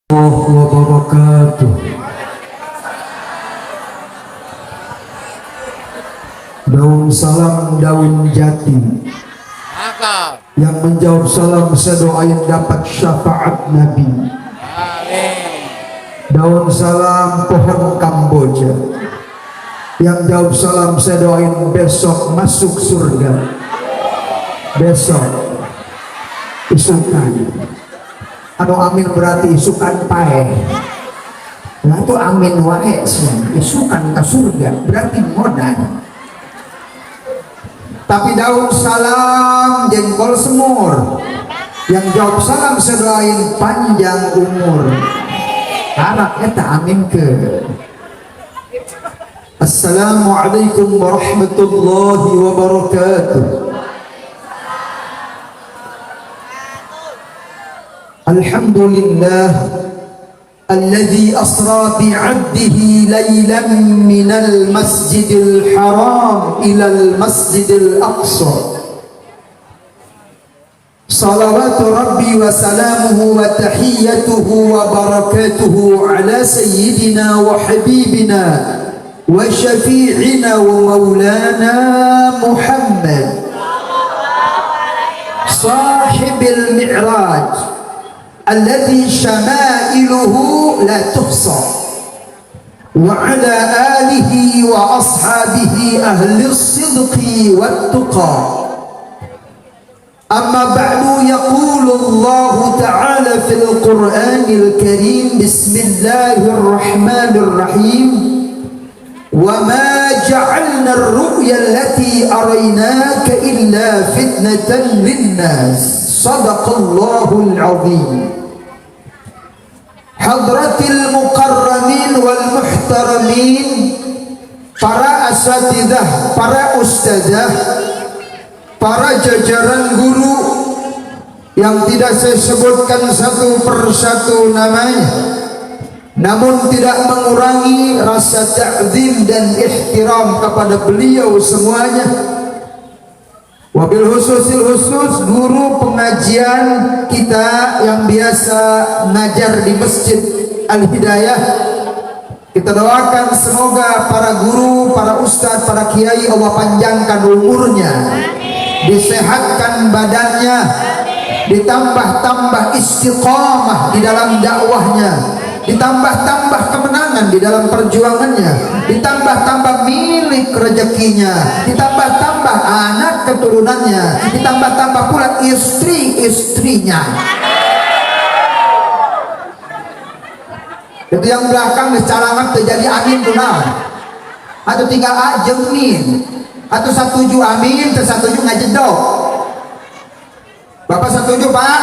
wabarakatuh. Daun salam daun jati, yang menjawab salam sedoain dapat syafaat Nabi. Daun salam pohon Kamboja, yang jawab salam sedoain besok masuk surga. Besok isukan, atau amin berarti isukan pae. Nah itu amin wae sih, isukan ke surga berarti modal. Tapi daun salam jengkol semur, yang jawab salam sedoain panjang umur. Harap eta amin ke. Assalamualaikum warahmatullahi wabarakatuh. Alhamdulillah الذي أسرى بعبده ليلا من المسجد الحرام إلى المسجد الأقصى صلوات ربي وسلامه وتحيته وبركاته على سيدنا وحبيبنا وشفيعنا ومولانا محمد صاحب المعراج الذي شمائله لا تحصى وعلى آله وأصحابه أهل الصدق والتقى. أما بعد يقول الله تعالى في القرآن الكريم بسم الله الرحمن الرحيم وما جعلنا الرؤيا التي أريناك إلا فتنة للناس صدق الله العظيم. Hadratil mukarramin wal muhtaramin, para asatidzah, para ustadzah, para jajaran guru yang tidak saya sebutkan satu persatu namanya, namun tidak mengurangi rasa ta'zim dan ihtiram kepada beliau semuanya. Wabil khususil khusus guru pengajian kita yang biasa ngajar di Masjid Al-Hidayah. Kita doakan semoga para guru, para ustadz, para kiai Allah panjangkan umurnya, disehatkan badannya, ditambah-tambah istiqamah di dalam dakwahnya, ditambah-tambah kemenangan di dalam perjuangannya, ditambah-tambah milik rezekinya, ditambah-tambah anak keturunannya, ditambah-tambah pula istri-istrinya. Itu yang belakang dicalamat terjadi amin tunal, atau tinggal ajengin, atau satuju amin, satuju ngajedok. Bapak setuju Pak?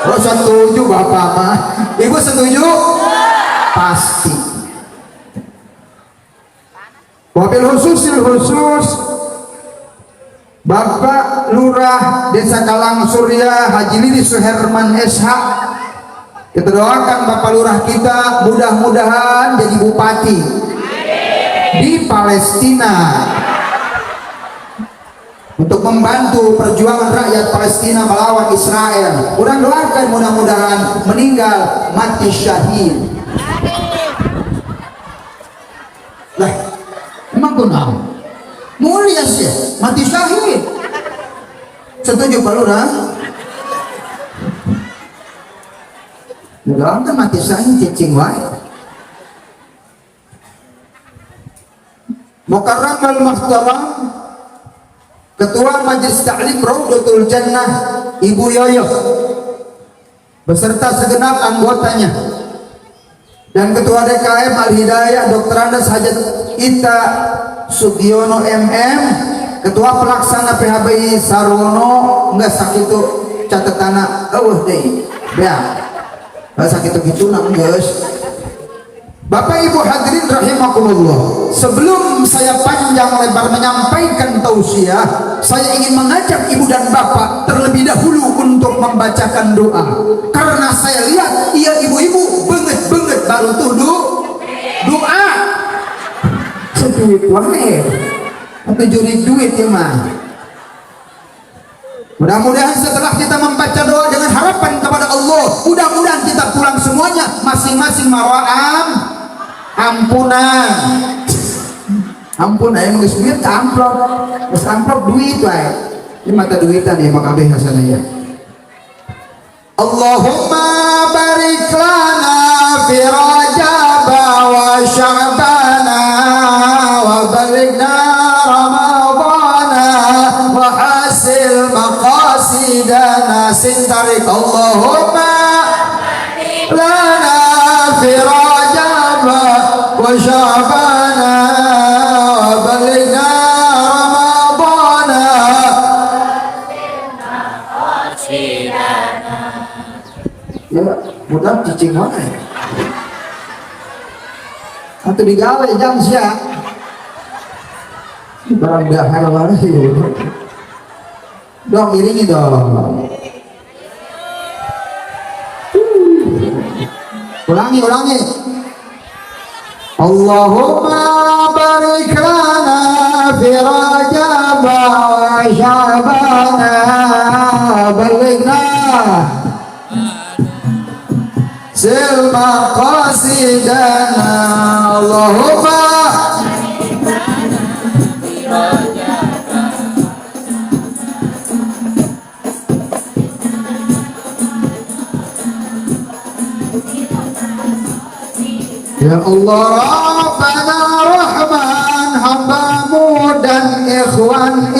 Oh setuju Bapak mah. Ibu setuju? Pasti. Wabil khususil khusus Bapak Lurah Desa Kalang Surya Haji Lili Suherman SH. Kita doakan Bapak Lurah kita mudah-mudahan jadi bupati di Palestina untuk membantu perjuangan rakyat Palestina melawan Israel. Mudah-mudahan meninggal mati syahid. Lah, emang kenapa? Mulia sih, mati syahid. Setuju Pak Lurah? Enggak kan mati syahid cicing wae. Mukarram al-Muhtaram Ketua Majelis Ta'lim Raudatul Jannah Ibu Yoyo beserta segenap anggotanya, dan Ketua DKM Al-Hidayah Dr. Andes Hajat Ita Sugiono MM, Ketua Pelaksana PHBI Sarwono enggak sakitu catatana deh ya enggak sakitu gitu nah guys. Bapak Ibu hadirin rahimakumullah, sebelum saya panjang lebar menyampaikan tausiah, saya ingin mengajak ibu dan bapak terlebih dahulu untuk membacakan doa, karena saya lihat iya ibu-ibu benget-benget baru tuh doa seduit wae atau juri duit ya mah. Mudah-mudahan setelah kita membaca doa dengan harapan kepada Allah, mudah-mudahan kita pulang semuanya masing-masing mawaam ampunan. Ampun aya geus duit ka amplop. Geus amplop duit wae. Ieu mata duitan ieu mah kabeh hasana ya. Allahumma barik lana fi Rajab wa Sya'ban wa balighna Ramadana wa hasil maqasidana sintarik. Allahumma lana fi Rajab wa Sya'ban wa balighna Ramadana. Ya, mudah cicing mana ya? Atau digawe jam siang barang dahar mana sih? Dong iringi dong. Ulangi. Allahumma barik lana fi Rajab wa Sya'ban balighna silma qasidana. Allahumma ya Allah Rabbana Rahman, hambamu dan ikhwan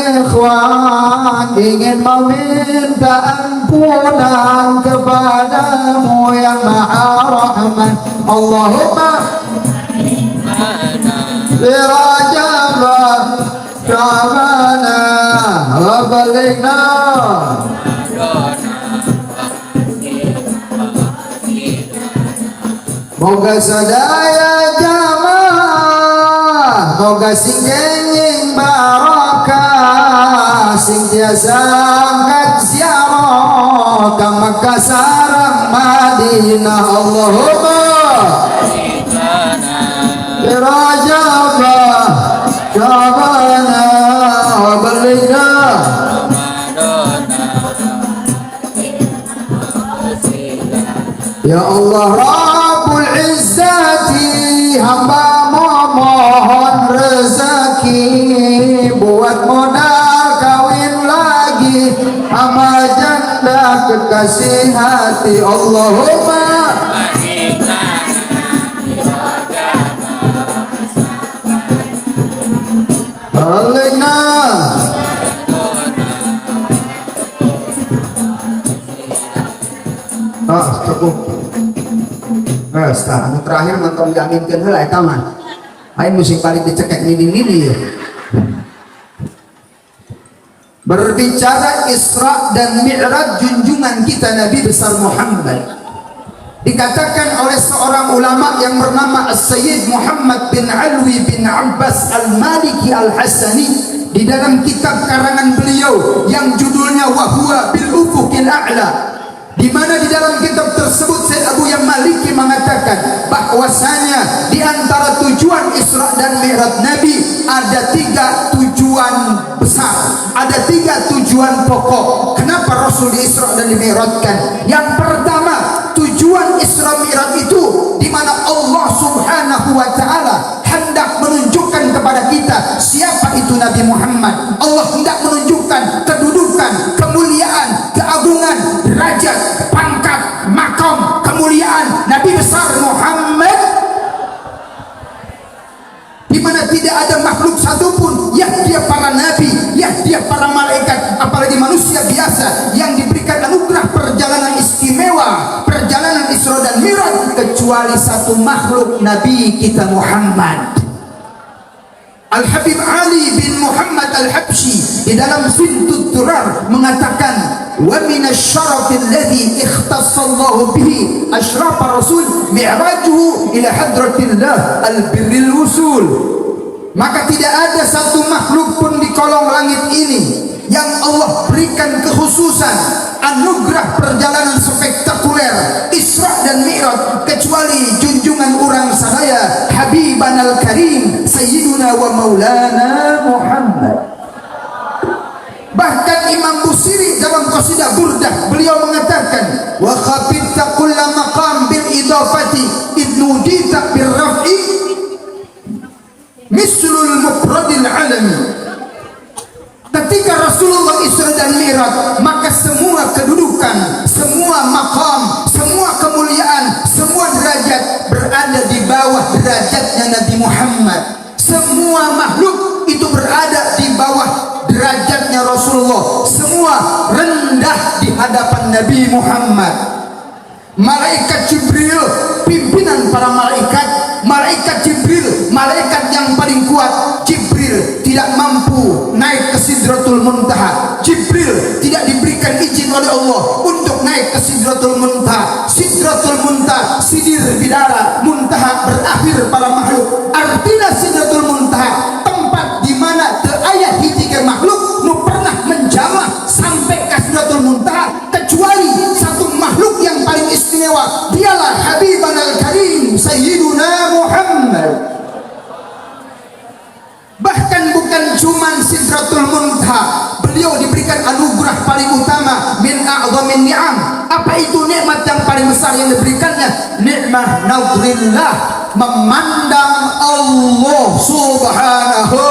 ingin meminta ampunan kepadamu yang Maha Rahman. Allahumma Rajab Sya'ban wa balighna. Moga sadaya jamaah, moga sing kenging barokah, sing tiasa angkat ziarah ka Makkah sareng Madinah. Allahumma Rajab Sya'ban wa balighna. Ya Allah Rabbul Izzati, hamba mohon rezeki buat modal kawin lagi sama janda kekasih hati. Allahumma balighna. Cukup. Anu terakhir mentong jaminkeun heula eta mah. Aing musik balik dicekek nini ya. Berbicara Isra dan Mi'raj junjungan kita Nabi besar Muhammad, dikatakan oleh seorang ulama yang bernama As-Sayyid Muhammad bin Alwi bin Abbas Al-Maliki Al-Hasani di dalam kitab karangan beliau yang judulnya Wahwa bil Ufuqil A'la, di mana di dalam kitab tersebut Sayyid Abu Yang Maliki mengatakan bahwasanya di antara tujuan Isra dan Mi'raj Nabi ada 3 tujuan besar, ada 3 tujuan pokok. Kenapa Rasul di Isra dan di Mi'rajkan? Yang pertama, tujuan Isra Mi'raj itu di mana Allah Subhanahu wa taala hendak menunjukkan kepada kita siapa itu Nabi Muhammad. Allah hendak menunjukkan kedudukan, kemuliaan, keagungan, derajat, pangkat, makom, kemuliaan Nabi besar Muhammad, di mana tidak ada makhluk satupun, ya dia para nabi, ya dia para malaikat, apalagi manusia biasa yang diberikan anugerah perjalanan istimewa, perjalanan Isra dan Mi'raj, kecuali satu makhluk, Nabi kita Muhammad. Al-Habib Ali bin Muhammad Al-Habsyi di dalam Fintut Durar mengatakan, wa minasyarafil ladzi ikhtassallahu bihi asyrafar rasul mi'rajuhu ila hadratillah al-birril wusul. Maka tidak ada satu makhluk pun di kolong langit ini yang Allah berikan kekhususan anugerah perjalanan spektakuler Isra dan Mi'raj kecuali junjungan orang sadaya Habiban al-Karim Sayyiduna wa Maulana Muhammad. Bahkan Imam Busiri dalam qasidah Burdah beliau mengatakan, wa khabibta kulla maqam bil idafati semua rendah di hadapan Nabi Muhammad. Malaikat Jibril, pimpinan para malaikat, malaikat Jibril, malaikat yang paling kuat. Jibril tidak mampu naik ke Sidratul Muntaha. Jibril tidak diberikan izin oleh Allah untuk naik ke Sidratul Muntaha. Sidratul Muntaha, sidir bidara, muntaha berakhir para makhluk. Artinya Sidratul Muntaha tempat di mana teu aya hiji ke makhluk nu pernah menjamah sampai ke Sidratul Muntaha kecuali satu makhluk yang paling istimewa, dialah Habibana al-Karim Sayyiduna Muhammad. Bahkan bukan cuman Sidratul Muntaha, beliau diberikan anugerah paling utama, min a'zamin ni'am. Apa itu nikmat yang paling besar yang diberikannya? Nikmah nadrillah, memandang Allah subhanahu.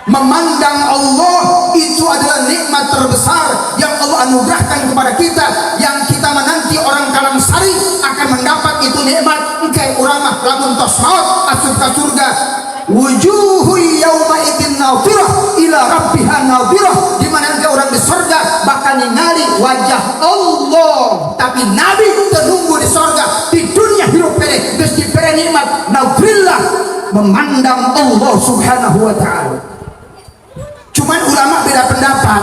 Memandang Allah itu adalah nikmat terbesar yang Allah anugerahkan kepada kita, yang kita menanti orang Kalangsari akan mendapat itu nikmat. Engke urang mah lamun tos maut asup ka surga, wujuhu yauma idzin nadhirah ila rabbiha nadhirah, di mana engke orang di surga bakal ningali wajah Allah. Tapi Nabi terunggu di surga, di dunia hirup pere geus dibere nikmat nadrillah, memandang Allah subhanahu wa ta'ala. Cuman ulama beda pendapat.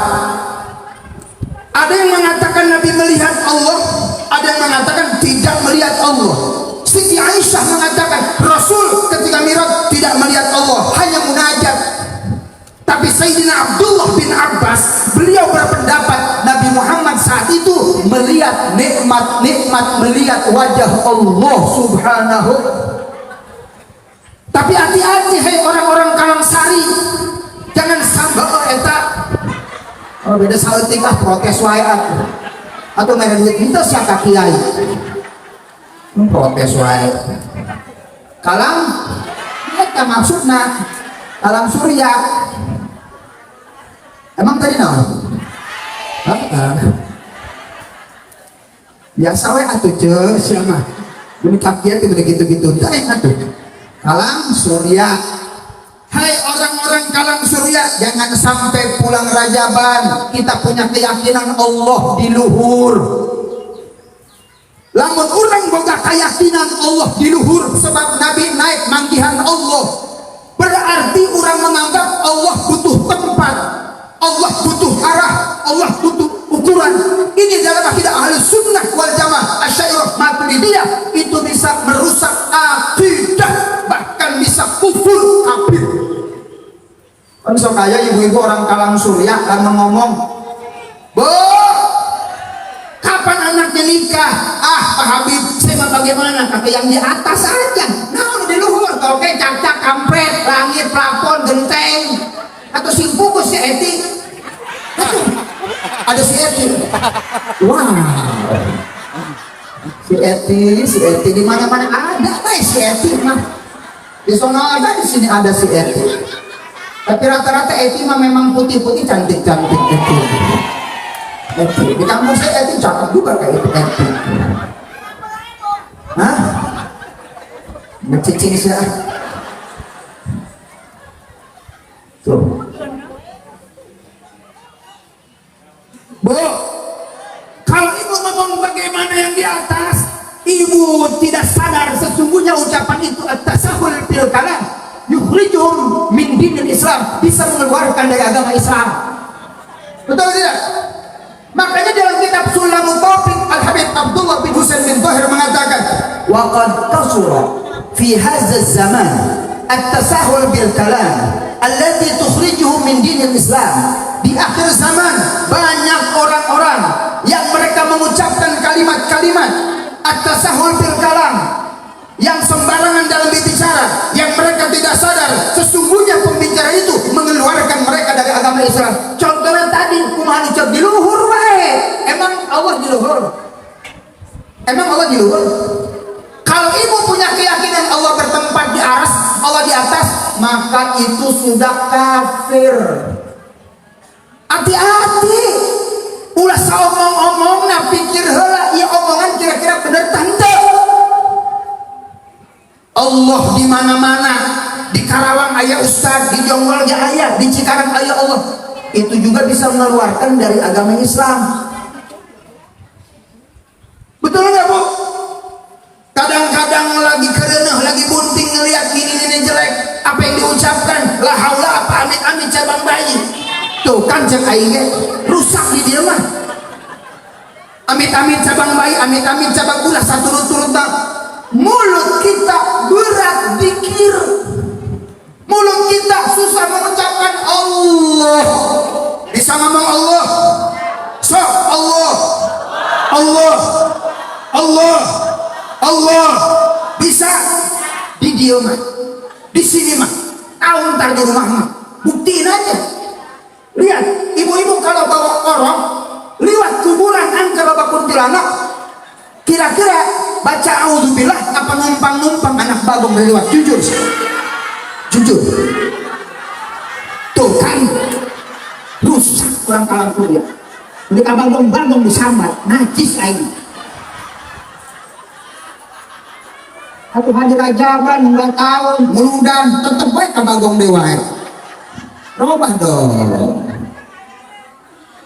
Ada yang mengatakan Nabi melihat Allah, ada yang mengatakan tidak melihat Allah. Siti Aisyah mengatakan Rasul ketika Mi'raj tidak melihat Allah, hanya munajat. Tapi Sayyidina Abdullah bin Abbas, beliau berpendapat Nabi Muhammad saat itu melihat nikmat-nikmat, melihat wajah Allah subhanahu. Tapi hati-hati hai orang-orang Kalangsari, jangan sambal eta. Oh beda saeutik ah protes wae atau mere duit minta sia ka kiai. Protes wae. Kalang eta maksudna kalang surya. Emang tadi naon? Biasa wae atuh ceuk sia mah. Mun kakieu teh gitu-gitu teh atuh. Kalang surya. Hai orang-orang Kalang Surya, jangan sampai pulang Rajaban kita punya keyakinan Allah di luhur. Lamun urang boga keyakinan Allah di luhur sebab Nabi naik manggihan Allah, berarti orang menganggap Allah butuh tempat, Allah butuh arah, Allah butuh ukuran. Ini dalam akidah Ahlus Sunnah wal Jamaah Asy'ariyah Maturidiyah, itu bisa merusak akidah, bahkan bisa kufur kafir. Kan sok kaya ibu-ibu orang Kalang Surya kan ngomong, "Bu, kapan anaknya nikah?" Ah, Pak Habib, saya mah bagaimana? Kata yang di atas aja. Nah, di luhur oke, cak-cak kampret, langit, plafon, genteng. Atau si bungkus si Eti. Ada si Eti. Wow. Si Eti di mana-mana ada si Eti mah. Di sana ada, di sini ada si Eti. Tapi rata-rata Eti mah memang putih-putih, cantik-cantik Eti. Di kampung saya Eti cakep juga kayak itu Eti. Hah? Mencicing sih. Tuh. Bu, kalau ibu ngomong bagaimana yang di atas, ibu tidak sadar sesungguhnya ucapan itu at-tasahul fil kalam yukhrijuhum min dinil Islam, bisa mengeluarkan dari agama Islam. Betul tidak? Makanya dalam kitab Sulamut Taufiq Al-Habib Abdullah bin Husain bin Thahir mengatakan, wa qad kasura fi hadza zaman at-tasahul bil kalam allati tukhrijuhum min dinil Islam. Di akhir zaman banyak orang-orang yang mereka mengucapkan kalimat-kalimat at-tasahul bil kalam, yang sembarangan dalam berbicara, yang mereka tidak sadar sesungguhnya pembicara itu mengeluarkan mereka dari agama Islam. Contohnya tadi kumaha dicap di luhur wae. Emang Allah di luhur? Emang Allah di luhur? Kalau ibu punya keyakinan Allah bertempat di aras, Allah di atas, maka itu sudah kafir. Hati-hati. Ulah saomong-omong na pikir heula ieu omongan kira-kira bener tante. Allah di mana-mana. Di Karawang ayah Ustad, di Jonggol ya ayah, di Cikarang ayah Allah. itu juga bisa mengeluarkan dari agama Islam. Betul nggak Bu? Kadang-kadang lagi kerenah, lagi bunting ngelihat gini jelek, apa yang diucapkan? La haula apa amit-amit cabang bayi. Tuh kan cek aing rusak di dia mah. Amit-amit cabang bayi, amit-amit cabang ulah satu turut-turut. Mulut kita berat dikir. Mulut kita susah mengucapkan Allah. Bisa ngomong Allah. So Allah. Allah. Allah. Allah. Bisa di dia mah. Di sini mah. Tahu ntar di rumah mah. Buktiin aja. Lihat, ibu-ibu kalau bawa orang lewat kuburan angka bapak kuntilanak, kira-kira baca auzubillah apa numpang-numpang anak bagong dari lewat? Jujur, jujur. Tuh kan, rusak kurang kalam kuliah. Di abang-bagong disambat, najis lagi. Aku hadir ajaban 2 tahun, meludan, tetep baik abang dewa. Robah dong.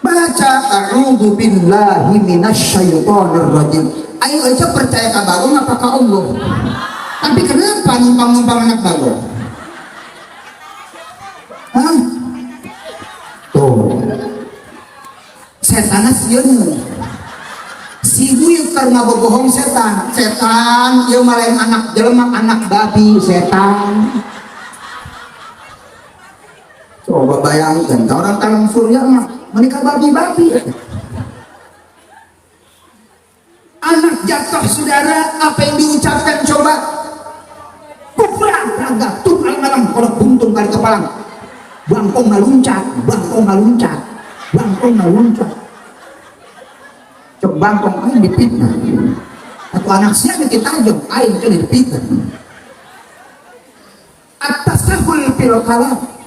Baca a'udzu billahi minasyaitonir rajim. Ayo aja percaya ka bagong apakah Allah. Tapi kenapa numpang-numpang anak bagong? Hah? Tuh. Setan sieun. Si buyut karena bohong setan. Setan ieu mah lain anak jelema, anak babi setan. Coba bayangkan, orang Kalang Surya mah mereka babi-babi. Anak jatuh saudara, apa yang diucapkan coba? Pukulan raga, tulang malam, kalau buntung kali kepala. Bangkong ngaluncat, bangkong ngaluncat, bangkong ngaluncat. Coba bangkong aja dipitnah. Atau anak siapa kita tajam, air itu dipitnah. Atas sahul fil kalam.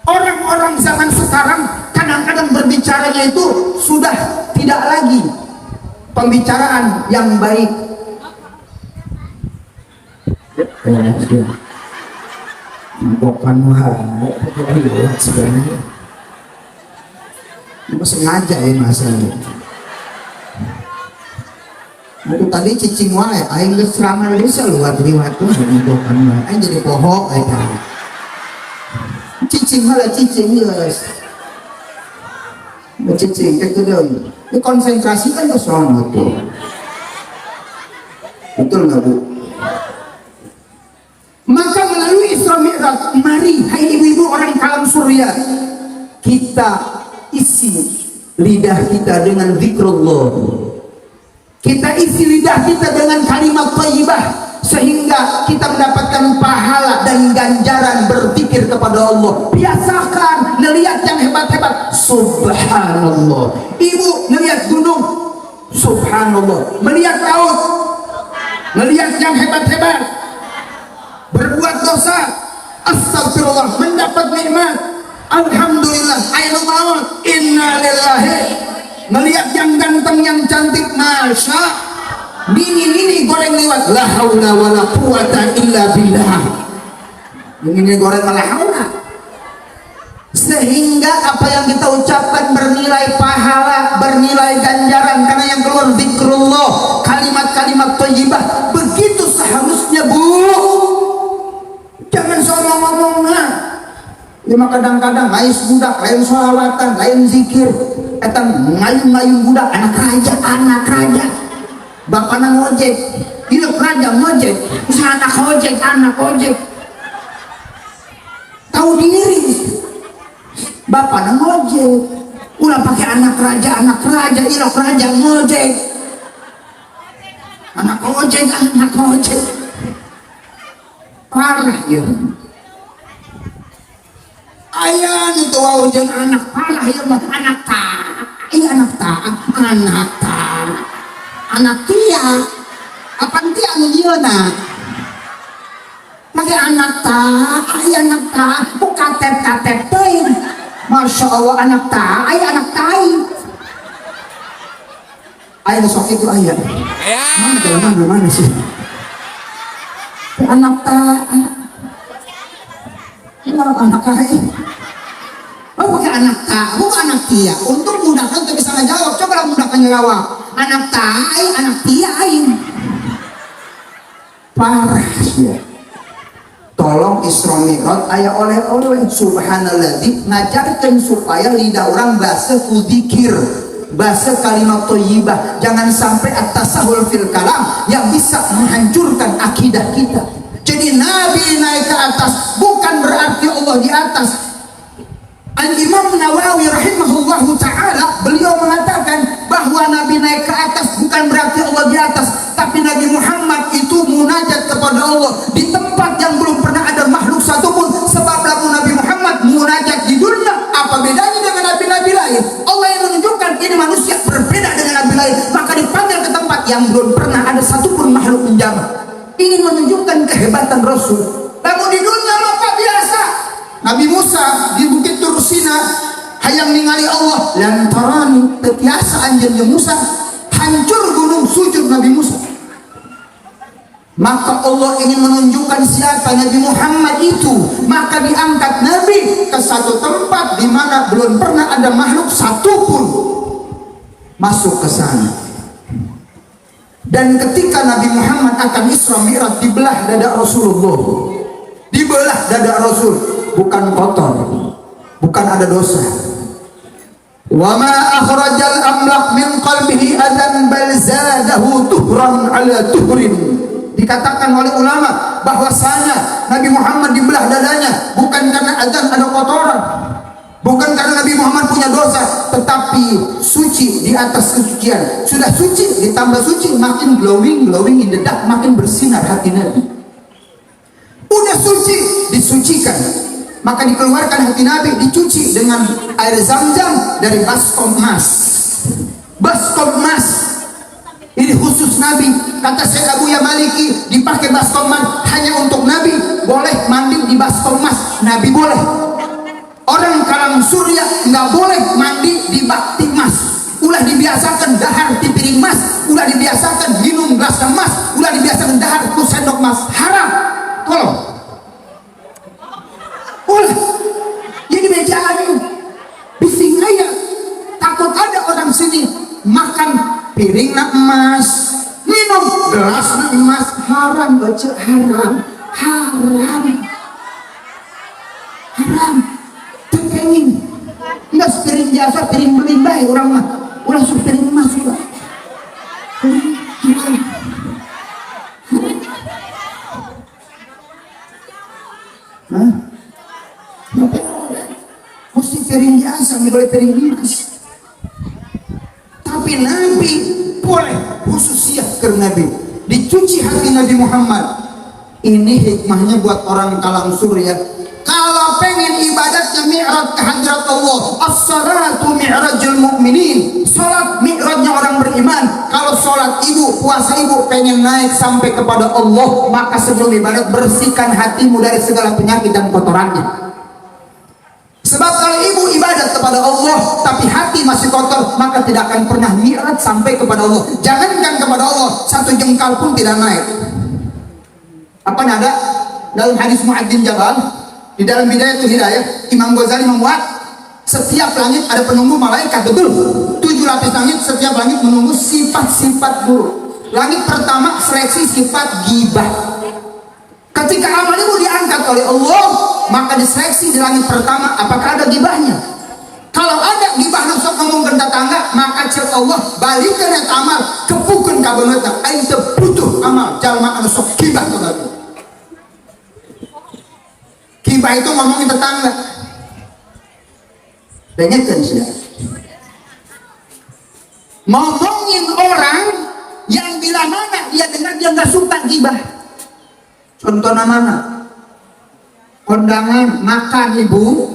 Orang-orang zaman sekarang kadang-kadang berbicaranya itu sudah tidak lagi pembicaraan yang baik. Bukan sebenarnya. Sengaja ya masalah. Itu tadi cicing wae, aing geus serangan bisa luar liwat tuh bukan wae. Aing jadi pohok eta. Cicing malah cicing guys. Cicing kayak gitu. Ini konsentrasi kan ke sono tuh. Betul nggak Bu? Maka melalui Isra Mi'raj, mari hai ibu-ibu orang Kalam Surya, kita isi lidah kita dengan zikrullah. Kita isi lidah kita dengan kalimat thayyibah sehingga kita mendapatkan pahala dan ganjaran berzikir kepada Allah. Biasakan melihat yang hebat-hebat, subhanallah. Ibu melihat gunung, subhanallah. Melihat laut, melihat yang hebat-hebat, berbuat dosa, astagfirullah. Mendapat nikmat, alhamdulillah. Ayo maut, inna lillahi. Melihat yang ganteng, yang cantik, masya. Nini goreng lewat, la haula wala quwata illa billah. Nini goreng la haula. Sehingga apa yang kita ucapkan bernilai pahala, bernilai ganjaran, karena yang keluar zikrullah, kalimat-kalimat thayyibah. Begitu seharusnya Bu. Jangan soal ngomong-ngomong. Lima kadang-kadang lain budak, lain sholawatan, lain zikir. Eta ngayung-ngayung budak, anak raja. Bapaknya ngojek, hidup raja ngojek, bisa anak ojek. Tahu diri, bapaknya ngojek, ulah pakai anak raja, ilok raja ngojek, anak ojek, parah ya. Ayah itu wajah anak parah ya, anak tia apa tia nu dieuna make anak ta ku katep teh. Masya Allah, anak ta aya anak tai aya sok itu aya mana sih anak ta anak tai Oh bukan anak tak, bukan anak tia. Untuk mudahkan untuk bisa ngejawab, coba lah mudahkan jawab. Anak tai, anak tia aing. Parah ya. Tolong Isra Mi'raj aya oleh-oleh. Subhanalladzi ngajarkeun supaya lidah orang basa ku dzikir, basa kalimat thayyibah. Jangan sampai at-tasahul fil kalam yang bisa menghancurkan akidah kita. Jadi Nabi naik ke atas bukan berarti Allah di atas. Al-Imam Nawawi rahimahullahu ta'ala beliau mengatakan bahwa Nabi naik ke atas bukan berarti Allah di atas, tapi Nabi Muhammad itu munajat kepada Allah di tempat yang belum pernah ada makhluk satupun. Sebab lagu Nabi Muhammad munajat di dunia, apa bedanya dengan nabi-nabi lain? Allah yang menunjukkan ini manusia berbeda dengan nabi lain, maka dipanggil ke tempat yang belum pernah ada satupun makhluk menjamah. Ingin menunjukkan kehebatan Rasul. Lalu di dunia apa biasa? Nabi Musa di Bukit Tursina hayang ningali Allah lantaran tetiasa anjeun Musa hancur gunung sujud Nabi Musa. Maka Allah ingin menunjukkan siapa Nabi Muhammad itu, maka diangkat Nabi ke satu tempat di mana belum pernah ada makhluk satupun masuk ke sana. Dan ketika Nabi Muhammad akan Isra Mi'raj, dibelah dada Rasulullah, dibelah dada Rasul, bukan kotor, bukan ada dosa. Wa ma akhrajal amlaq min qalbihi adan bal zadahu tuhran ala tuhrin. Dikatakan oleh ulama bahwasanya Nabi Muhammad dibelah dadanya bukan karena adzan ada kotoran, bukan karena Nabi Muhammad punya dosa, tetapi suci di atas kesucian. Sudah suci ditambah suci, makin glowing in the dark, makin bersinar hati Nabi. Udah suci disucikan, maka dikeluarkan hati Nabi, dicuci dengan air zam-zam dari baskom emas. Baskom emas ini khusus Nabi. Kata Syekh Abu Ya Maliki, dipakai baskom emas hanya untuk Nabi. Boleh mandi di baskom emas, Nabi boleh. Orang kalang surya nggak boleh mandi di bak emas. Ulah dibiasakan dahar di piring emas, ulah dibiasakan minum gelas emas, ulah dibiasakan dahar ku sendok emas. Haram. Tolong. Ulah. Jadi bejaannya bising aja. Takut ada orang sini makan piring nak emas, minum gelas nak emas. Haram baca, haram. Haram. Haram. Pengen nggak sepiring biasa, piring berlimbah orang mah ulah sepiring emas juga. Hah? Mesti piring biasa, nggak boleh piring emas. Tapi Nabi boleh khususnya ke Nabi, dicuci hati Nabi Muhammad. Ini hikmahnya buat orang kalang surya. Kalau pengen ibadatnya mi'raj ke hadrat Allah, as-salatu mi'rajul mu'minin. Salat mi'rajnya orang beriman. Kalau salat ibu, puasa ibu pengen naik sampai kepada Allah, maka sebelum ibadat bersihkan hatimu dari segala penyakit dan kotorannya. Sebab kalau ibu ibadat kepada Allah tapi hati masih kotor, maka tidak akan pernah mi'raj sampai kepada Allah. Jangankan kepada Allah, satu jengkal pun tidak naik. Apa ada dalam hadis Mu'adz bin Jabal? Di dalam Bidayatul Hidayah, Imam Ghazali memuat setiap langit ada penunggu malaikat, betul. 7 lapis langit, setiap langit menunggu sifat-sifat buruk. Langit pertama seleksi sifat ghibah. Ketika amal itu diangkat oleh Allah, maka diseleksi di langit pertama apakah ada ghibahnya. Kalau ada ghibah nafsu ngomong ke tetangga, maka cek Allah balikan net amal kepukeun ka beungeutna. Aing teu butuh amal jalma anu sok ghibah ka baru. Ghibah itu ngomongin tetangga. Dengarkan sudah. Ngomongin orang yang bila mana dia dengar dia nggak suka ghibah. Contohnya mana? Kondangan makan ibu,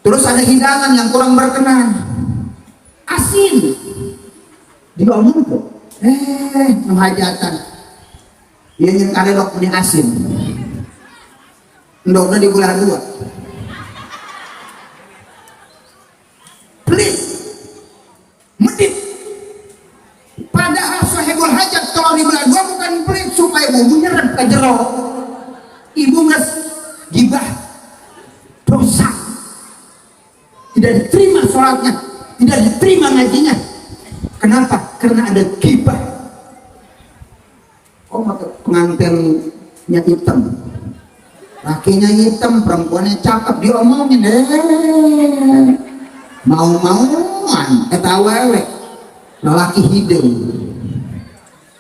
terus ada hidangan yang kurang berkenan, asin, diomong tuh, menghajatan, dia yang ada dok punya asin. Ndoknya di bulan 2. Pelit, medit. Padahal sahibul hajat kalau di bulan 2 bukan pelit supaya bumbunya nyerap ke jero. Ibu nges gibah dosa. tidak diterima sholatnya, tidak diterima ngajinya. Kenapa? Karena ada gibah. Oh, maka pengantinnya hitam, lakinya hitam, perempuannya cakep, diomongin mau-mauan ketawewe lelaki hidung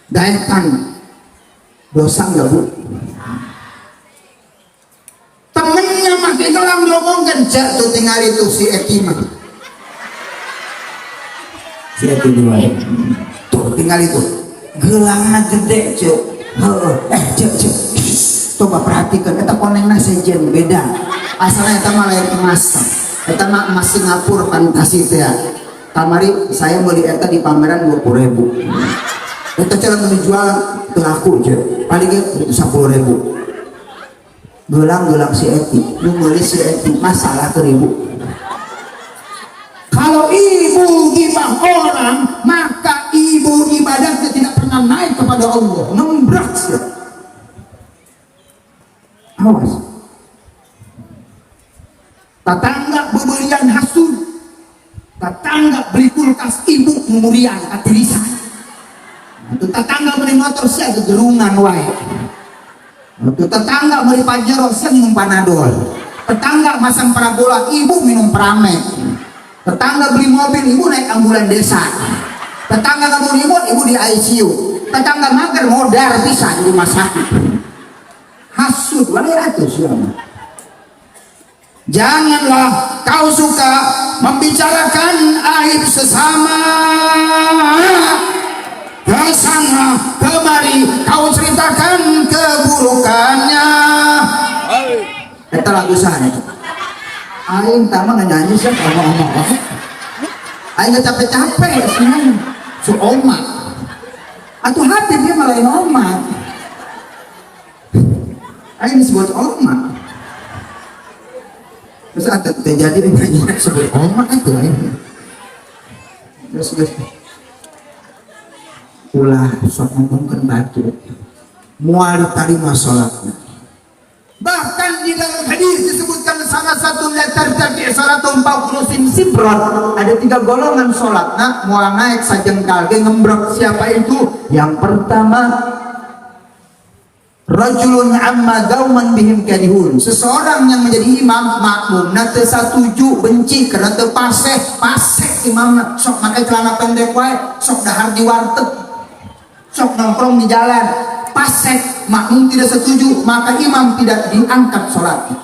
daetan dosa nggak bu? Temennya makin gelang diomongkan jatuh tinggal itu si Etimah, si Etimah tuh tinggal itu gelangnya gede cek. Cek coba perhatikan eta konengna sejen beda asalnya eta mah lain emas, eta mah emas Singapura fantasi teh ya. Kamari saya beli eta di pameran 20.000, eta cara menjual laku aja paling 10.000. Gelang si Eti lu beli si Eti masalah 1.000. Kalau ibu gibah orang, maka ibu ibadahnya tidak pernah naik kepada Allah, nembrak sih. Awas. Tetangga beberian hasud, tetangga beli kulkas ibu memurian katirisan. Itu tetangga beli motor sia gegerungan wae. Itu tetangga beli pajero sia minum panadol. Tetangga masang parabola ibu minum pramek. Tetangga beli mobil ibu naik ambulan desa. Tetangga kamu ribut ibu di ICU. Tetangga mager modar bisa di rumah sakit. Hasud wae atuh siapa? Janganlah kau suka membicarakan aib sesama. Kesana kemari kau ceritakan keburukannya. Eta lagu sana itu. Aing tama nyanyi sih ngomong-ngomong. Aing nggak capek-capek sih, so oma. Atau hati dia malah oma. Aing disebut oma. Terus ada terjadi nyanyi sebut oma itu aing. Terus ulah sok ngomongkan batu. Mual tarima sholatnya. Bahkan di dalam hadis disebutkan salah satu letter dari salatul 40 sibron, ada 3 golongan sholat. Nah, mual naik sajengkal ge ngembrok. Siapa itu? Yang pertama, rajulun amma gauman bihim karihun, seseorang yang menjadi imam makmum nate satuju benci karena teu paseh imam sok make celana pendek wae, sok dahar di warteg, sok nongkrong di jalan, pasek makmum tidak setuju, maka imam tidak diangkat sholatnya.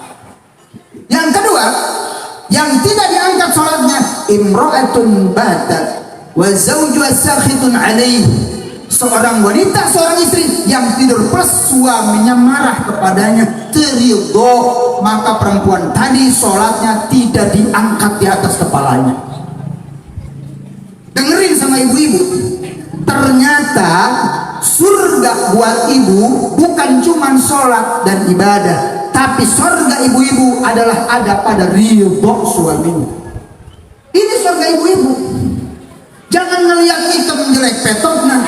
Yang kedua, yang tidak diangkat sholatnya, imra'atun batat wa zawjuha sakhitun alaih, seorang wanita, seorang istri yang tidur plus suaminya marah kepadanya, terido, maka perempuan tadi sholatnya tidak diangkat di atas kepalanya. Dengerin sama ibu-ibu, ternyata surga buat ibu bukan cuma sholat dan ibadah, tapi surga ibu-ibu adalah ada pada ridho suaminya. Ini surga ibu-ibu. Jangan ngelihat hitam jelek petoknya.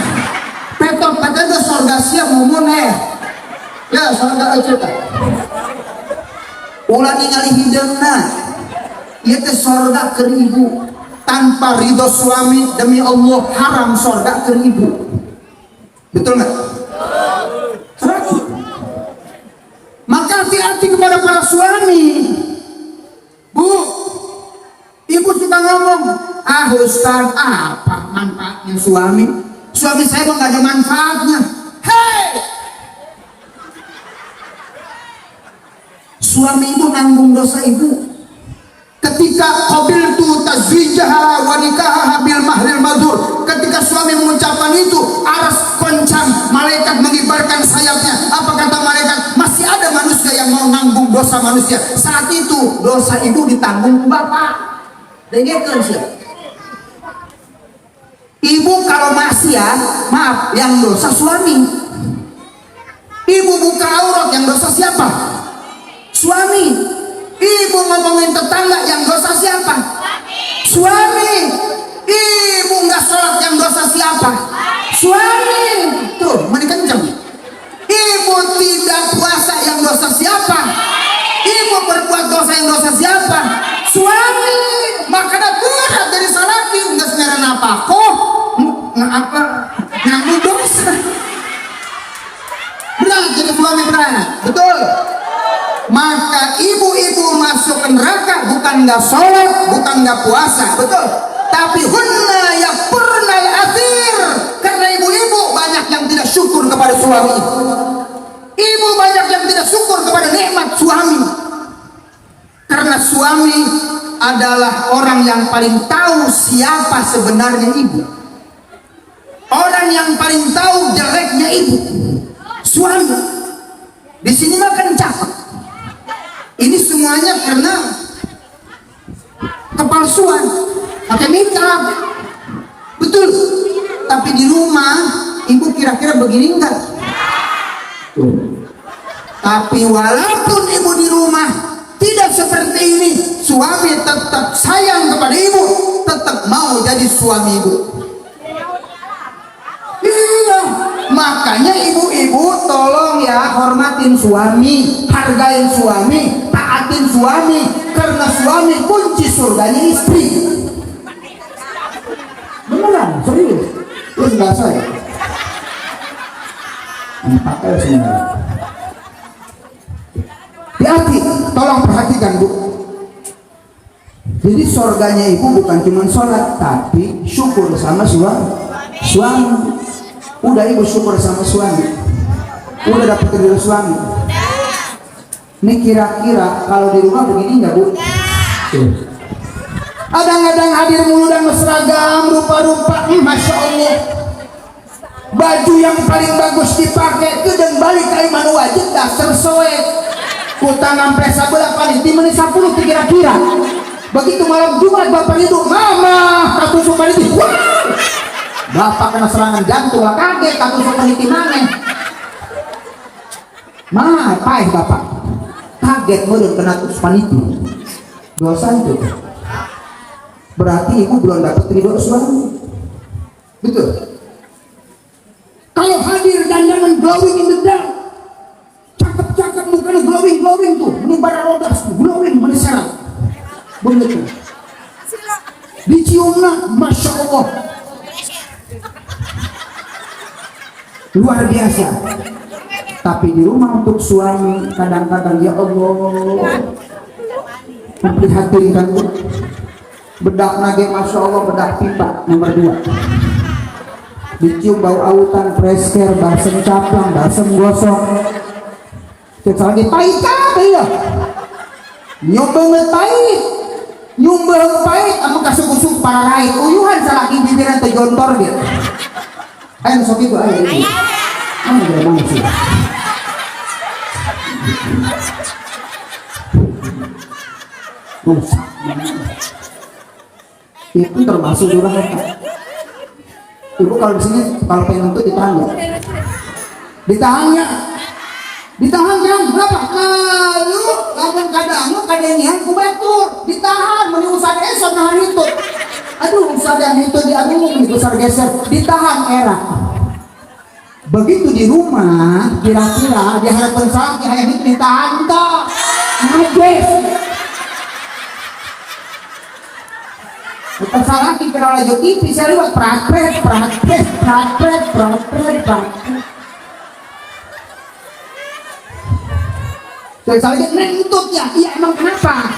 Petok katanya surga siap ngomong ya surga aja tak. Ulah ningali hidungna. Ieu teh surga keur ibu. Tanpa ridho suami demi Allah haram surga keur ibu. Betul nggak? Maka hati-hati kepada para suami. Bu, ibu suka ngomong, Ustaz, apa manfaatnya suami? Suami saya kok nggak ada manfaatnya. Hei, suami ibu nanggung dosa ibu. Ketika qabiltu tazwijaha wa nikahaha bil mahril madhur, ketika suami mengucapkan itu, aras kencang, malaikat mengibarkan sayapnya. Apa kata malaikat? Masih ada manusia yang mau nanggung dosa manusia. Saat itu dosa ibu ditanggung bapak. Dengarkan sih. Ibu kalau maksiat, maaf, yang dosa suami. Ibu buka aurat, yang dosa siapa? Suami. Ibu ngomongin tetangga, yang dosa siapa? Suami. Ibu nggak sholat, yang dosa siapa? Suami. Tuh, mani kenceng. Ibu tidak puasa, yang dosa siapa? Ibu berbuat dosa, yang dosa siapa? Suami. napakoh nganggu dosa. Berat jadi suami berat, betul. Maka ibu-ibu masuk ke neraka bukan nggak sholat, bukan nggak puasa, betul. Tapi hunna yakfurnal athir, karena ibu-ibu banyak yang tidak syukur kepada suami. Ibu banyak yang tidak syukur kepada nikmat suami. Karena suami adalah orang yang paling tahu siapa sebenarnya ibu. Orang yang paling tahu jeleknya ibu, suami. Di sini makan cakep. Ini semuanya karena kepalsuan, pakai makeup, betul. Tapi di rumah ibu kira-kira begini enggak? Tapi walaupun ibu di rumah tidak seperti ini, suami tetap sayang kepada ibu, tetap mau jadi suami ibu. Iya, makanya ibu-ibu tolong ya hormatin suami, hargain suami, taatin suami, karena suami kunci surganya istri. Beneran, serius. Itu enggak saya. Ini pakai semuanya. Hati-hati, tolong perhatikan bu. Jadi surganya ibu bukan cuma sholat, tapi syukur sama suami. Udah ibu syukur sama suami, udah dapat dari suami. Ini kira-kira kalau di rumah begini nggak bu? Kadang-kadang hadir mulu dan seragam rupa-rupa, masya Allah. Baju yang paling bagus dipakai itu dan balik ke iman wajib dasar soek. Kutang sampai sabelah paling di menit 10 kira-kira. Begitu malam Jumat bapak itu, mama katusuk paniti, wah, bapak kena serangan jantung, kaget katusuk paniti maneh. Mah, paeh bapak, kaget meureun kena katusuk paniti. Dosa itu. Berarti ibu belum dapat ridho suami. Betul. Kalau hadir dan jangan glowing in the dark, cakep-cakep mukanya glowing tuh, ini bara rodas tuh, glowing meneserat. Begitu. Diciumna, masya Allah, luar biasa. Tapi di rumah untuk suami kadang-kadang ya Allah, memprihatinkan. Bedak nage masya Allah, bedak pipa nomor 2. Dicium bau autan, fresker, balsem caplang, balsem gosok. Kita lagi pahit ya. Nyoba pahit. Nyumbang pahit ama kasuk-usuk para lain uyuhan salaki bibiran teh jontor dia. Ayo sok itu ayo. Mana dia mana sih? Itu termasuk durhaka. Ibu kalau di sini kalau pengen untuk ditahan ya? Ditahan kan? Berapa? Kalau kadang-kadang kadangnya ku batur ditahan meni usah esok nahan itu. Aduh usah dan itu diaduh besar geser ditahan era. Begitu di rumah kira-kira diharapkan sakit hayang itu ditahan tak najis. Kita salah kira lagi TV saya lihat praktek. Saya salah nentut ya, iya emang kenapa?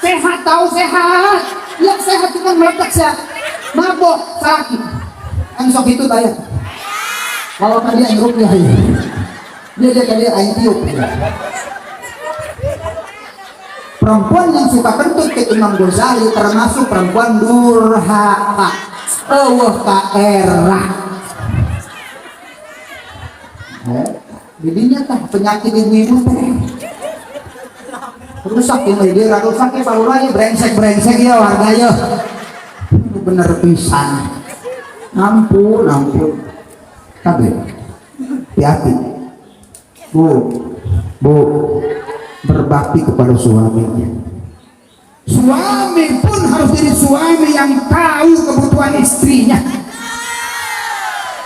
Sehat tahu sehat, ya sehat cuma meletak saya mabok sakit. Yang sok itu tanya. Kalau tadi yang rupiah ya, dia tadi aing tiup. Perempuan yang suka kentut ke Imam Ghazali termasuk perempuan durhaka. Eueuh ka era. Didinya tah penyakit ibu-ibu teh. Rusak ya dia rusak ya baru lagi brengsek ya warganya. Bener pisan. Ampun. Tapi hati-hati. Bu, berbakti kepada suaminya. Suami pun harus jadi suami yang tahu kebutuhan istrinya.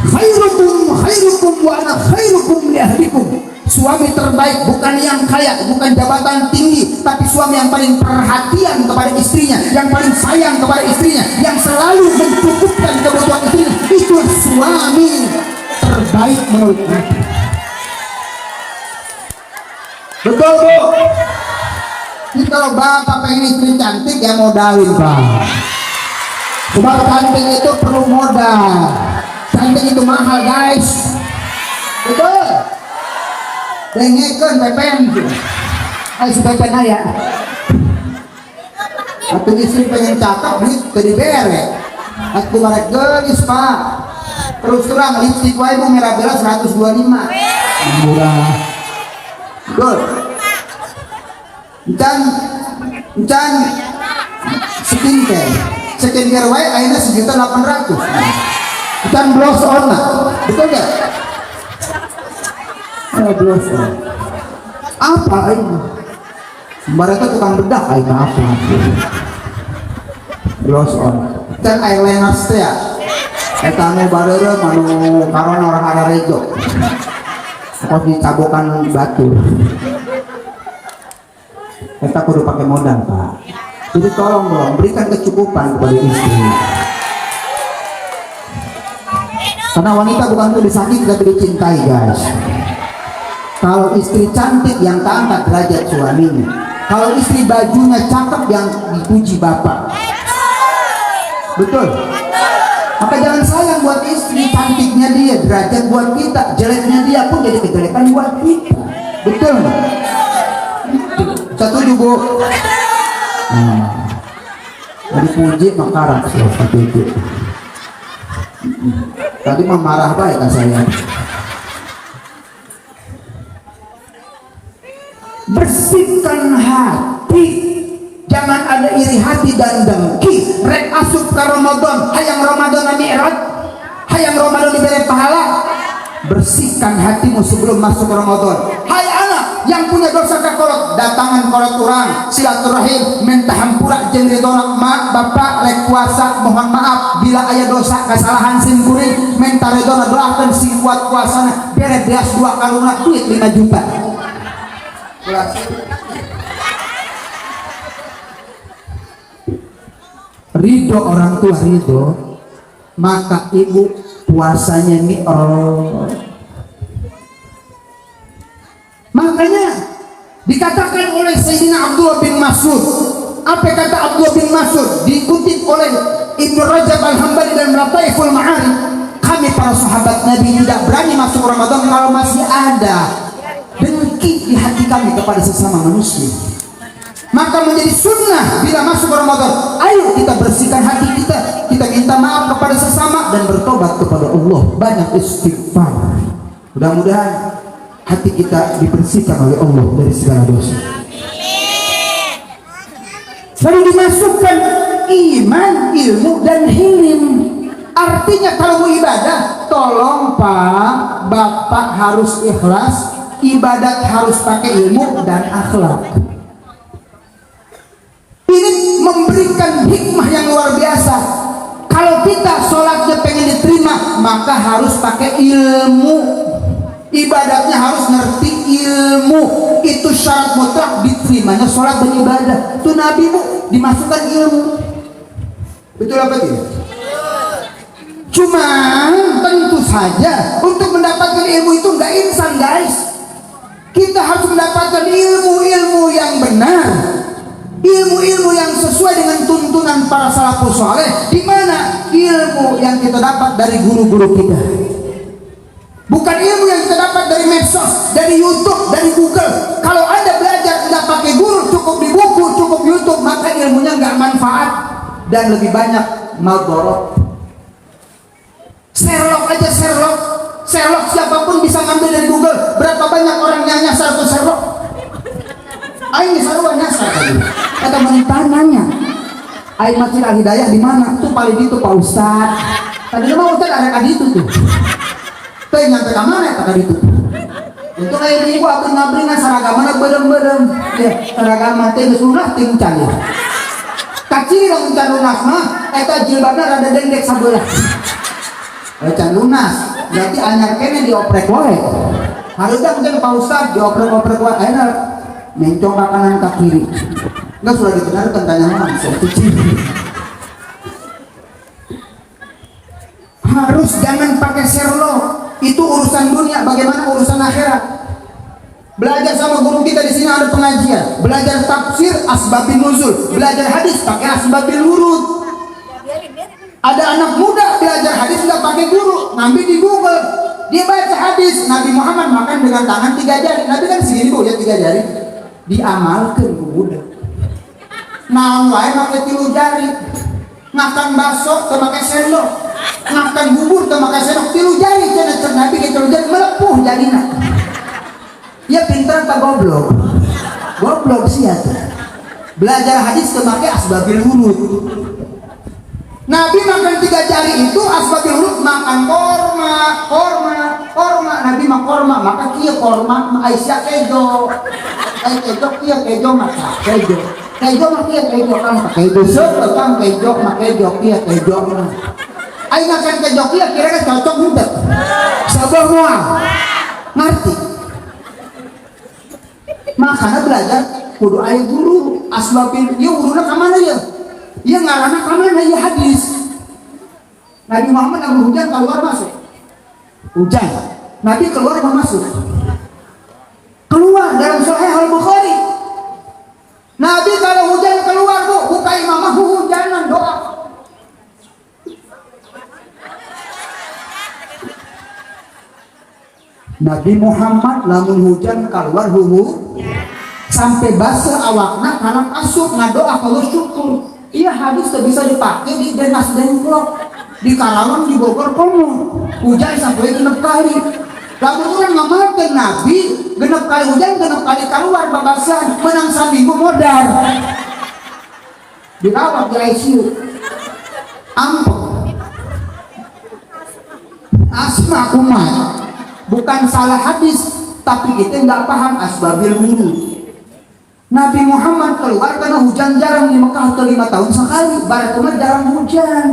Khairukum khairukum wa ana khairukum li ahlikum. Suami terbaik bukan yang kaya, bukan jabatan tinggi, tapi suami yang paling perhatian kepada istrinya, yang paling sayang kepada istrinya, yang selalu mencukupkan kebutuhan istrinya. Itulah suami terbaik menurut Nabi. Betul, Bu? Ini kalau bapak pengen istri cantik ya modalin, Pak. Sebab cantik itu perlu modal. Cantik itu mahal, guys. Betul? Dengekeun pepen. Ayo si pepen aya. Atuh istri pengen cakep duit teu dibere. Atuh marek geus, Pak. Terus terang lipstik wae Bu merah belas 125. Murah. Good. Encan skincare wae ayeuna sejuta 800. Encan blush on lah. Betul enggak? Blush on. Apa ini? Mereka tukang bedak ayeuna apa? Blush on. Dan eyeliner teh ya. Eta anu bareureuh anu karon orang Ararejo. Kok dicabokan batu. Kita kudu pakai modal, Pak. Jadi tolong dong berikan kecukupan kepada istri. Karena wanita bukan untuk disakiti tapi dicintai, guys. Kalau istri cantik yang keangkat derajat suaminya. Kalau istri bajunya cakep yang dipuji bapak. Betul. Maka jangan sayang buat istri, cantiknya dia derajat buat kita, jeleknya dia pun jadi kejelekan buat kita. Betul nggak? Setuju, Bu? Dipuji makaran setuju. Tadi mah marah baik kan saya. Bersihkan hati, jangan ada iri hati dan dengki. Rek asup ke Ramadan, hayang Ramadan mi'raj, hayang Ramadan diberi pahala. Bersihkan hatimu sebelum masuk Ramadan. Hai anak yang punya dosa kakolot, datangan kolot orang, silaturahim, minta hampura jeung ridona mak bapak rek kuasa mohon maaf bila aya dosa kesalahan sin kuring, minta ridona doakeun sing kuat kuasana bere beas 2 kalungna duit 5 juta. Ridho orang tua ridho, maka ibu puasanya makanya dikatakan oleh Sayyidina Abdullah bin Mas'ud. Apa kata Abdullah bin Mas'ud dikutip oleh Ibnu Rajab Al-Hambali dan Lataiful Ma'arif, kami para sahabat Nabi tidak berani masuk Ramadan kalau masih ada dengki di hati kami kepada sesama manusia. Maka menjadi sunnah bila masuk Ramadan, ayo kita bersihkan hati kita, kita minta maaf kepada sesama dan bertobat kepada Allah, banyak istighfar. Mudah-mudahan hati kita dibersihkan oleh Allah dari segala dosa. Lalu dimasukkan iman, ilmu dan hilm. Artinya kalau mau ibadah, tolong Pak, Bapak harus ikhlas, ibadat harus pakai ilmu dan akhlak. Ini memberikan hikmah yang luar biasa. Kalau kita sholatnya pengen diterima, maka harus pakai ilmu. Ibadatnya harus ngerti ilmu. Itu syarat mutlak diterimanya sholat dan ibadah. Itu Nabi Bu, dimasukkan ilmu. Betul apa tidak? Cuma tentu saja untuk mendapatkan ilmu itu nggak instan, guys. Kita harus mendapatkan ilmu-ilmu yang benar, ilmu-ilmu yang sesuai dengan tuntunan para salafus saleh. Di mana ilmu yang kita dapat dari guru-guru kita, bukan ilmu yang kita dapat dari medsos, dari YouTube, dari Google. Kalau Anda belajar nggak pakai guru, cukup di buku, cukup YouTube, maka ilmunya nggak manfaat dan lebih banyak madharat. Sherlock aja, Sherlock siapapun bisa ngambil dari Google. Berapa banyak orang yang nyasar ke Sherlock? Aing sarua nyasar tadi. Kata menitanya, Aing Masjid Al Hidayah di mana? Tuh paling itu Pak Ustad. Tadi mah Ustad ada kali itu tuh. Tuh nyampe ke mana kata itu? Untuk kayak ibu aku ngabrina saragamana berem-berem. Ya, saragama teh geus lunas teh can. Kacil yang can lunas mah eta jilbabna rada dendek sabelah. Can lunas, berarti anyar kene dioprek wae. Harusnya mungkin Pak Ustad dioprek-oprek wae, ayeuna mencong ke kanan ke kiri. Enggak sudah dikenalkan tanya mana saya cuci. Harus jangan pakai Sherlock. Itu urusan dunia, bagaimana urusan akhirat. Belajar sama guru kita di sini ada pengajian, belajar tafsir asbabun nuzul, belajar hadis pakai asbabul wurud. Ada anak muda belajar hadis nggak pakai guru, ngambil di Google, dia baca hadis Nabi Muhammad makan dengan tangan 3 jari. Nabi kan segini bu ya 3 jari, diamalkan ke muda. Naon wae pakai 3 jari, makan bakso teu make sendok, makan bubur teu make sendok, 3 jari cenah Nabi ke 3 jari melepuh jadina. Ya pintar tak goblok? Goblok sih ya. Belajar hadis memakai asbabil wurud. Nabi makan 3 jari itu asbabil wurud, makan korma. Nabi makan korma, maka kia korma Aisyah kejo. Kejo kia kejo maka kejo. Kejo maka kia kejo kan kejo. Sebab kejo maka kejo kia kejo. Ayo makan kejo kia kira-kira cocok muda. Sabar mual. Ngerti? Makanya belajar kudu aya guru asbabin ieu uruna ka mana ya? Ieu ngaranna ka mana ya hadis. Nabi Muhammad lamun hujan keluar masuk. Hujan. Nabi keluar masuk. Keluar dalam Sahih Al-Bukhari. Nabi kalau hujan keluar Bu, buka imamah hujanan doa. Nabi Muhammad lamun hujan keluar sampai basah awakna karena asup ngadoa kalau syukur. Iya hadis tak bisa dipakai di Denas Dengklok, di Karawang, di Bogor komo hujan sampai 6 kali. Lamun orang ngamalkeun Nabi 6 kali hujan 6 kali keluar babasan menang saminggu modal dirawat di ICU ampun asma kumat. Bukan salah hadis, tapi kita nggak paham asbabil wurud. Nabi Muhammad keluar karena hujan jarang di Mekah, 5 tahun sekali. Barat mah jarang hujan.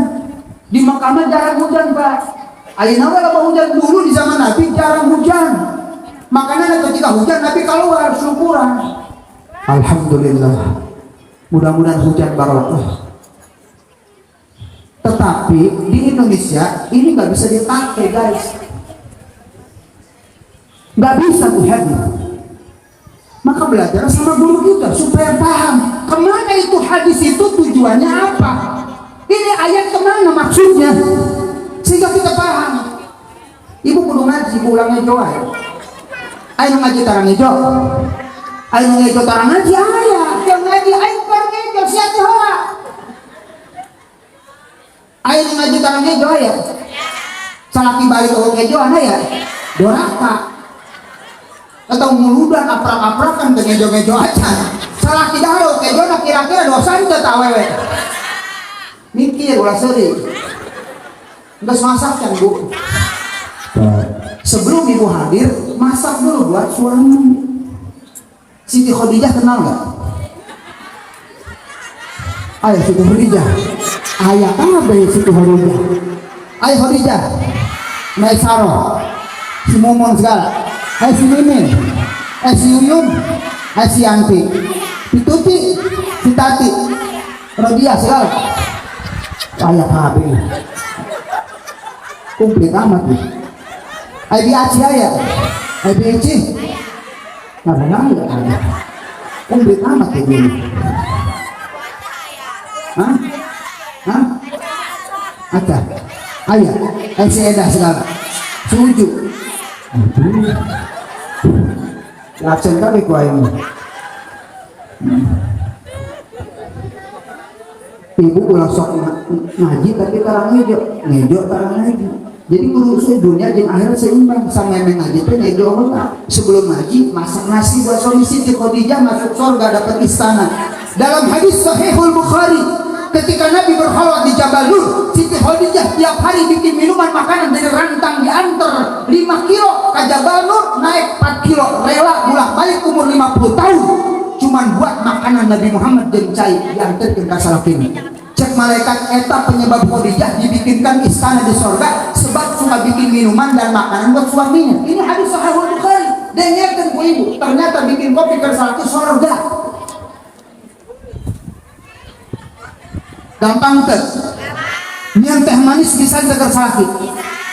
Di Mekah mah jarang hujan, Pak. Ayeuna kalau hujan dulu di zaman Nabi jarang hujan. Makanya ketika hujan Nabi keluar syukuran. Alhamdulillah. Mudah-mudahan hujan barokah. Tetapi di Indonesia ini nggak bisa dipakai, guys. Nggak bisa tuh hadis. Maka belajar sama guru kita supaya paham kemana itu hadis itu tujuannya apa. Ini ayat kemana maksudnya, sehingga kita paham. Ibu kudu ngaji, ulangnya joai. Ayo ngaji tarang ngejo. Ayo ngejo tarang ngaji ayah. Yang ngaji ayo tarang ngejo siapa hoa. Ayo ngaji tarang ngejo ayah. Salaki balik ke ngejo ana ya. Doraka. Atau muludan aprak-aprakan ke ngejo-ngejo aja. Salah tidak ada ngejo nak kira-kira dosa itu tak wewe. Mikir ulah seri. Enggak masak kan Bu. Sebelum ibu hadir, masak dulu buat suami. Siti Khadijah kenal nggak? Ayo Siti Khadijah. Ayah apa ya Siti Khadijah? Ayo Khadijah. Maisaro. Si Momon segala. Si Mimin, si Yuyun, si Yanti, si Tuti, si Tati, Rodia segala. Ayah habis, komplit amat nih. Ayah di Aceh ayah, ayah di Aceh, nggak ada ayah. Komplit amat ini. Hah? Hah? Ada, ayah, si Edah segala, setuju. Laksan kami ku ayam. Ibu ulah sok ngaji tapi tarang ngejo tarang ngaji. Jadi urusan dunia dan akhirat seimbang. Sama yang ngaji itu ngejo apa? Sebelum ngaji masak nasi buat suami Siti Khadijah masuk surga dapat istana. Dalam hadis Sahihul Bukhari, ketika Nabi berkhalwat di Jabal Nur, Siti Khadijah tiap hari bikin minuman makanan dari rantang diantar 5 kilo ke Jabal Nur, naik 4 kilo rela bolak balik umur 50 tahun cuman buat makanan Nabi Muhammad dan cai diantar ke Kasalakin. Cek cek malaikat eta penyebab Khadijah dibikinkan istana di sorga sebab suka bikin minuman dan makanan buat suaminya. Ini hadis Sahih Bukhari. Dengarkan ku ibu, ternyata bikin kopi kersalaki sorga. Gampang teh. Nyian teh manis bisa kersalaki.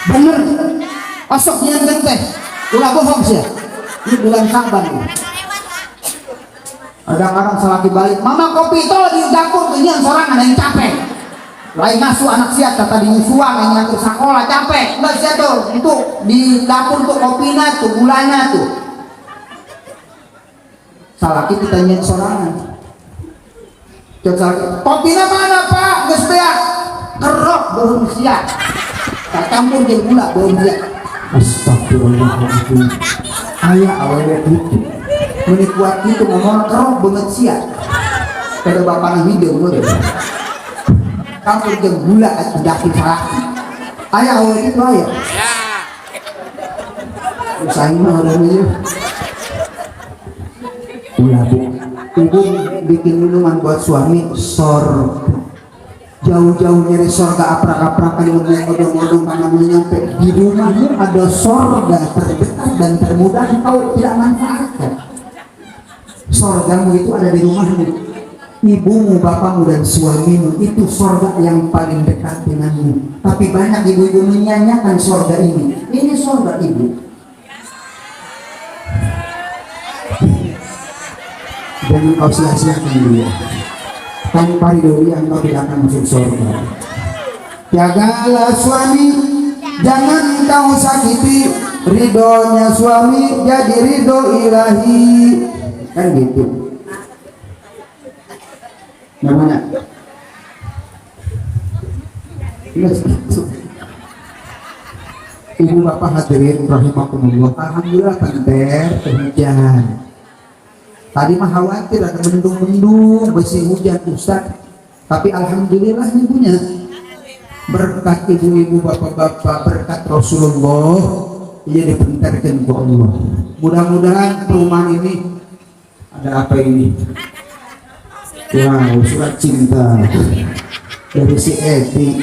Bener. Osok nyian teh. Ulah bohong sih. Ini bulan Saban. Ada orang salaki balik, mama kopi itu di dapur tuh yang seorang ada yang capek. Lain ngasuh anak siat kata di suang yang ngatur sekolah capek. Enggak siat tuh itu di dapur tuh kopinya tuh gulanya tuh. Salaki kita nyen sorangan. Cek salaki, kopinya mana pak? Geus teh kerok belum siap. Tak campur jeung gula belum siap. Astagfirullahaladzim. Ayah awalnya itu. Menikmat itu ngomong kerok banget siap. Kada bapak hidung lo deh. Campur jeung gula atuh daki salaki. Ayah awal itu ayah. Usahain mah orangnya. Ulah bu, ibu bikin minuman buat suami jauh-jauh nyari sorga aprak-aprakan modong-modong mana nyampe di rumahmu ada sorga terdekat dan termudah kau tidak manfaatkan. Sorgamu itu ada di rumahmu, ibumu, bapakmu dan suamimu itu sorga yang paling dekat denganmu. Tapi banyak ibu-ibu menyanyikan sorga ini sorga ibu. Dan kau sia-siakan dia. Tanpa ridho engkau tidak akan masuk surga. Jagalah suami, jangan kau sakiti. Ridhonya suami jadi ridho ilahi. Kan gitu. Namanya. Ibu bapak hadirin rahimakumullah. Alhamdulillah tenter hujan. Tadi mah khawatir ada mendung-mendung, besi hujan Ustaz. Tapi alhamdulillah ibunya berkat ibu-ibu, bapak-bapak, berkat Rasulullah, ia dipentarkan ke Allah. Mudah-mudahan perumahan ini ada apa ini? Wow, surat cinta dari si Eti.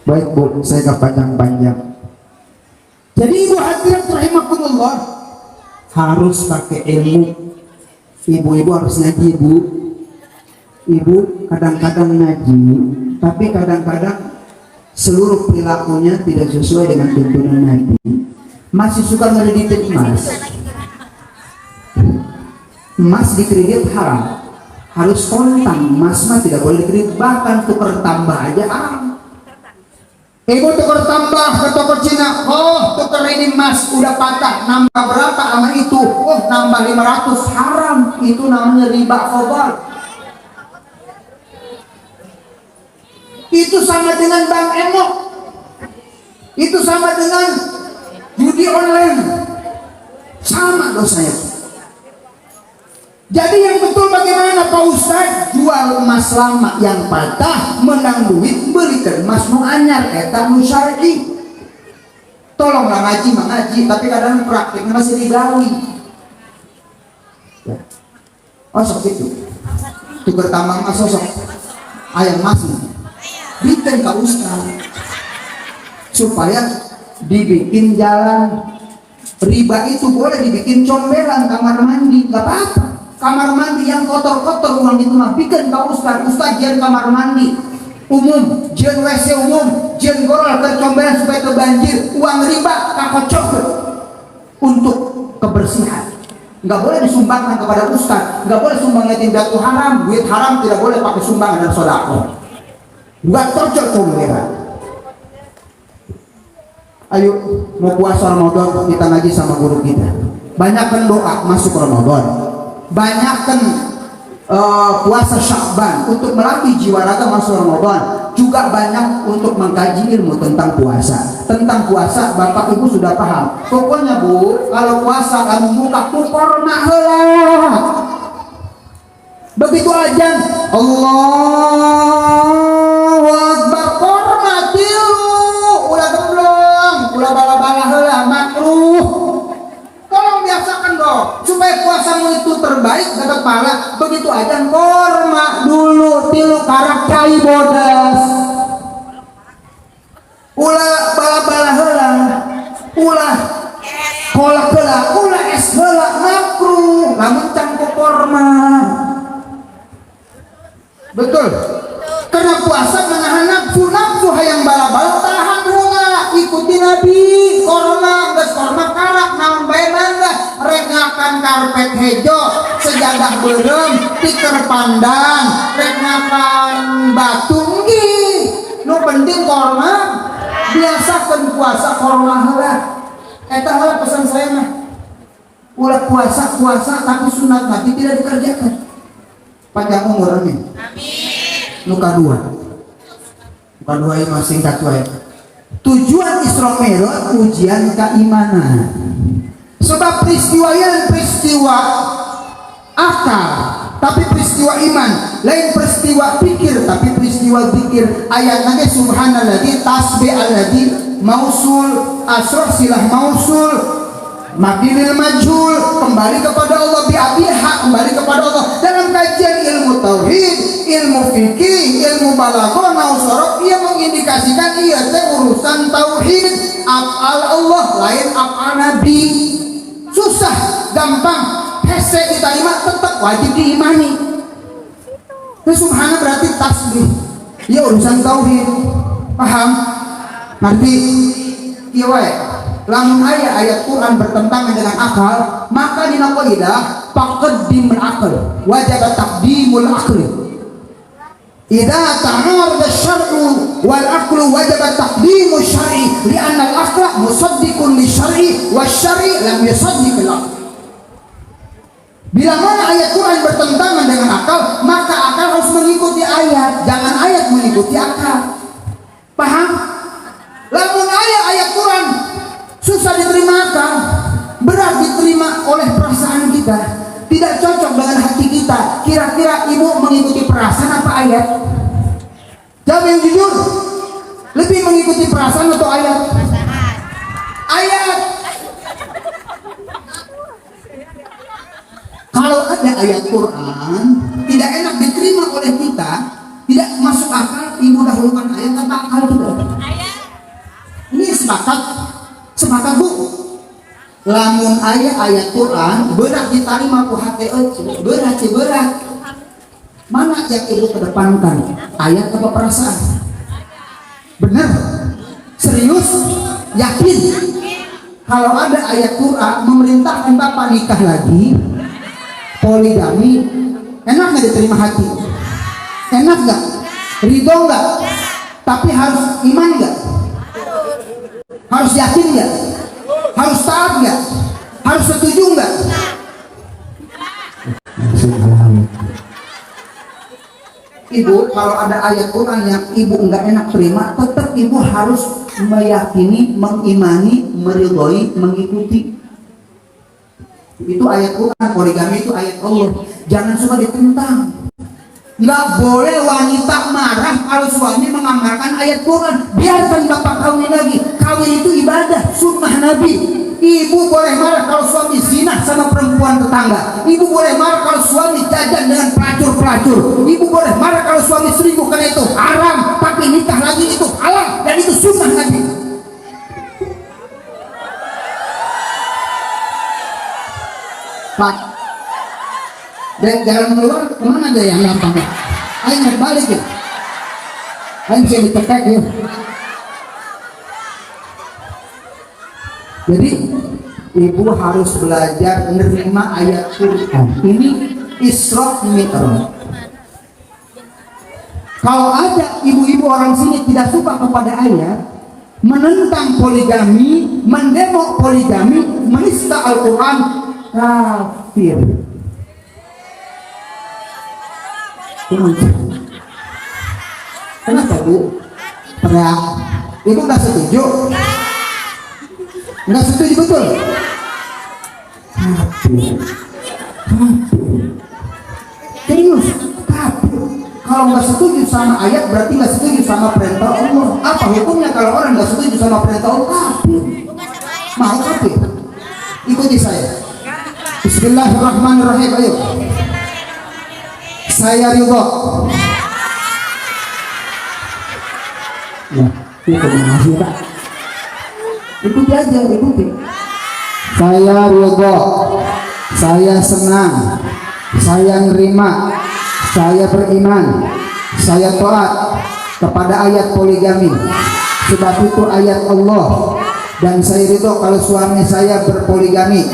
Baik bu, saya gak panjang-panjang. Jadi ibu hadirat rahimakumullah harus pakai ilmu. Ibu-ibu harus ngaji bu. Ibu kadang-kadang ngaji, tapi kadang-kadang seluruh perilakunya tidak sesuai dengan tuntunan Nabi. Masih suka ngereditin emas. Emas dikredit haram. Harus kontang, emas mah tidak boleh dikredit, bahkan tukar tambah aja haram. Ibu tukar tambah ke toko Cina, oh tukar ini emas udah patah, nambah berapa sama itu? Oh nambah 500, haram. Itu namanya riba khobar. Itu sama dengan bank emok. Itu sama dengan judi online. Sama dosanya. Jadi yang betul bagaimana Pak Ustaz? Jual emas lama yang patah, menang duit, belikan emas nu anyar, eta nu syar'i. Tolonglah ngaji mengaji, tapi kadang praktiknya masih digawi. Ya. Oh seperti itu. Tukar tambang emas sosok ayam emas bikin Pak Ustaz supaya dibikin jalan. Riba itu boleh dibikin comberan kamar mandi, nggak apa-apa. Kamar mandi yang kotor-kotor uang itu mah bikin Pak Ustaz. Ustaz jangan kamar mandi umum, jangan WC umum, jangan gorol tercomberan supaya terbanjir. Uang riba kakocok untuk kebersihan. Nggak boleh disumbangkan kepada Ustaz, nggak boleh sumbang yatim piatu haram, duit haram tidak boleh pakai sumbangan dan sedekah. Nggak cocok comberan. Ayo mau puasa Ramadan kita ngaji sama guru kita. Banyakkan doa masuk Ramadan. Banyakkan puasa Sya'ban untuk melatih jiwa raga masuk Ramadan. Juga banyak untuk mengkaji ilmu tentang puasa. Tentang puasa Bapak Ibu sudah paham. Pokoknya Bu, kalau puasa kamu buka kupor heula. Begitu ajan Allahu Akbar korma tilu ulah gemblong, ulah bala-bala heula makruh. Tolong biasakan dong supaya puasamu itu bodas, ulah bala-bala heula, ulah kolak heula, ulah es heula makruh lamun can kokorma. Betul. Karena puasa menahan nafsu hayang bala-bala tahan heula, ikuti Nabi. Korma geus korma kalak naon bae mangga rek ngakan karpet hejo, sejadah beureum, tikeur pandang, rek ngakan batu ge. Nu penting korma biasakeun puasa korma heula. Eta heula pesan saya mah. Ulah puasa tapi sunat Nabi tidak dikerjakan. Panjang umur amin. Luka dua ini masih singkat wae. Tujuan Isra Mi'raj ujian keimanan. Sebab peristiwa yang peristiwa akal, tapi peristiwa iman. Lain peristiwa pikir, tapi peristiwa pikir. Ayatnya subhanalladzi tasbih alladzi mausul asroh silah mausul mabnil majhul, kembali kepada Allah, bi'abiha, kembali kepada Allah. Dalam kajian ilmu tauhid, ilmu fikih, ilmu balaghah, nausarok, ia mengindikasikan ia teh urusan tauhid, af'al Allah lain af'al Nabi. Susah, gampang, hese diterima, tetap wajib diimani. Itu subhana berarti tasbih, ya urusan tauhid. Paham? Ngerti? Iya wae. Lamun ayat Quran bertentangan dengan akal, maka dina qaidah taqaddimul aql, wajib taqdimul aqli. Idza ta'arada asy-syar'u wal aqlu wajib taqdimu syar'i li'anna al-aqla musaddiqun lisyar'i wasy-syar'i lam yusaddiq al-aql. Bila mana ayat Quran bertentangan dengan akal, maka akal harus mengikuti ayat, jangan ayat mengikuti akal. Paham? Lamun ayat Quran susah diterima akal, berat diterima oleh perasaan kita, tidak cocok dengan hati kita. Kira-kira ibu mengikuti perasaan apa ayat? Jawab yang jujur. Lebih mengikuti perasaan atau ayat? Ayat. Kalau ada ayat Quran tidak enak diterima oleh kita, tidak masuk akal, ibu dahulukan ayat atau akal kita? Ini sepakat bu. Lamun ayat Quran berat diterima ku hati berat. Mana yang ibu kedepankan, ayat apa perasaan? Benar? Serius? Yakin? Kalau ada ayat Quran memerintahkan bapak nikah lagi, poligami, enak nggak diterima hati? Enak nggak? Ridho nggak? Tapi harus iman nggak? Harus yakin nggak? Harus taat nggak? Harus setuju nggak? Ibu, kalau ada ayat Quran yang ibu nggak enak terima, tetap ibu harus meyakini, mengimani, meridhoi, mengikuti. Itu ayat Quran. Poligami itu ayat Allah. Jangan suka ditentang. Nggak boleh wanita marah kalau suami mengamalkan ayat Quran. Biarkan bapak kawin lagi. Kawin itu ibadah, sunnah Nabi. Ibu boleh marah kalau suami zina sama perempuan tetangga. Ibu boleh marah kalau suami jajan dengan pelacur-pelacur. Ibu boleh marah kalau suami selingkuh, karena itu haram. Tapi nikah lagi itu halal dan itu sunnah Nabi. Pak, dan jalan keluar kemana aja yang gampang ya? Ayo naik balik ya. Ayo bisa ditekek ya. Jadi ibu harus belajar menerima ayat Quran. Ini Isra Mi'raj. Kalau ada ibu-ibu orang sini tidak suka kepada ayat, menentang poligami, mendemo poligami, menista Al-Quran, kafir. Kenapa bu? Teriak. Ibu nggak setuju? Nggak setuju betul? Kafir. Serius, kafir. Kalau nggak setuju sama ayat berarti nggak setuju sama perintah Allah. Apa hukumnya kalau orang nggak setuju sama perintah Allah? Kafir. Mau kafir? Ikuti saya. Bismillahirrahmanirrahim. Ayo. Saya ridho Ya, itu masih Pak. Ikuti aja, ikuti. Saya ridho, saya senang, saya nerima, saya beriman, saya taat kepada ayat poligami. Sebab itu ayat Allah. Dan saya ridho kalau suami saya berpoligami.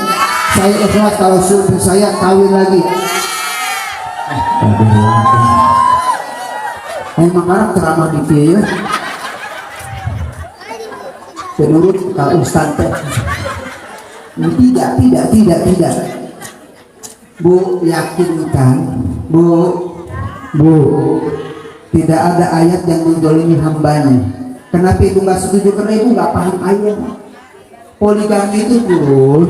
Saya ikhlas kalau suami saya kawin lagi. Emang karakter ceramah di dia. Menurut Ustaz tidak. Bu, yakinkan, Bu, tidak ada ayat yang mendolimi hambanya. Kenapa ibu nggak setuju? Karena ibu nggak paham ayat. Poligami itu Bu,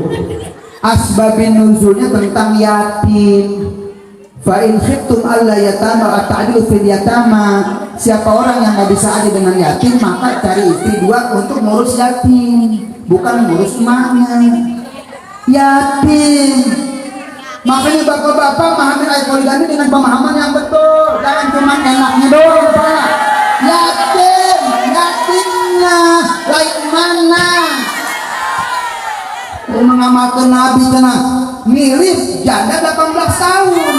asbabun nuzulnya tentang yatim. Fa in khiftum alla yatama ata'dilu fil yatama. Siapa orang yang nggak bisa adil dengan yatim, maka cari istri dua untuk ngurus yatim, bukan ngurus emaknya. Yatim. Makanya bapak-bapak memahami ayat poligami dengan pemahaman yang betul, jangan cuma enaknya doang, Pak. Yatimnya lain mana? Mengamalkan Nabi tenang mirip janda 18 tahun.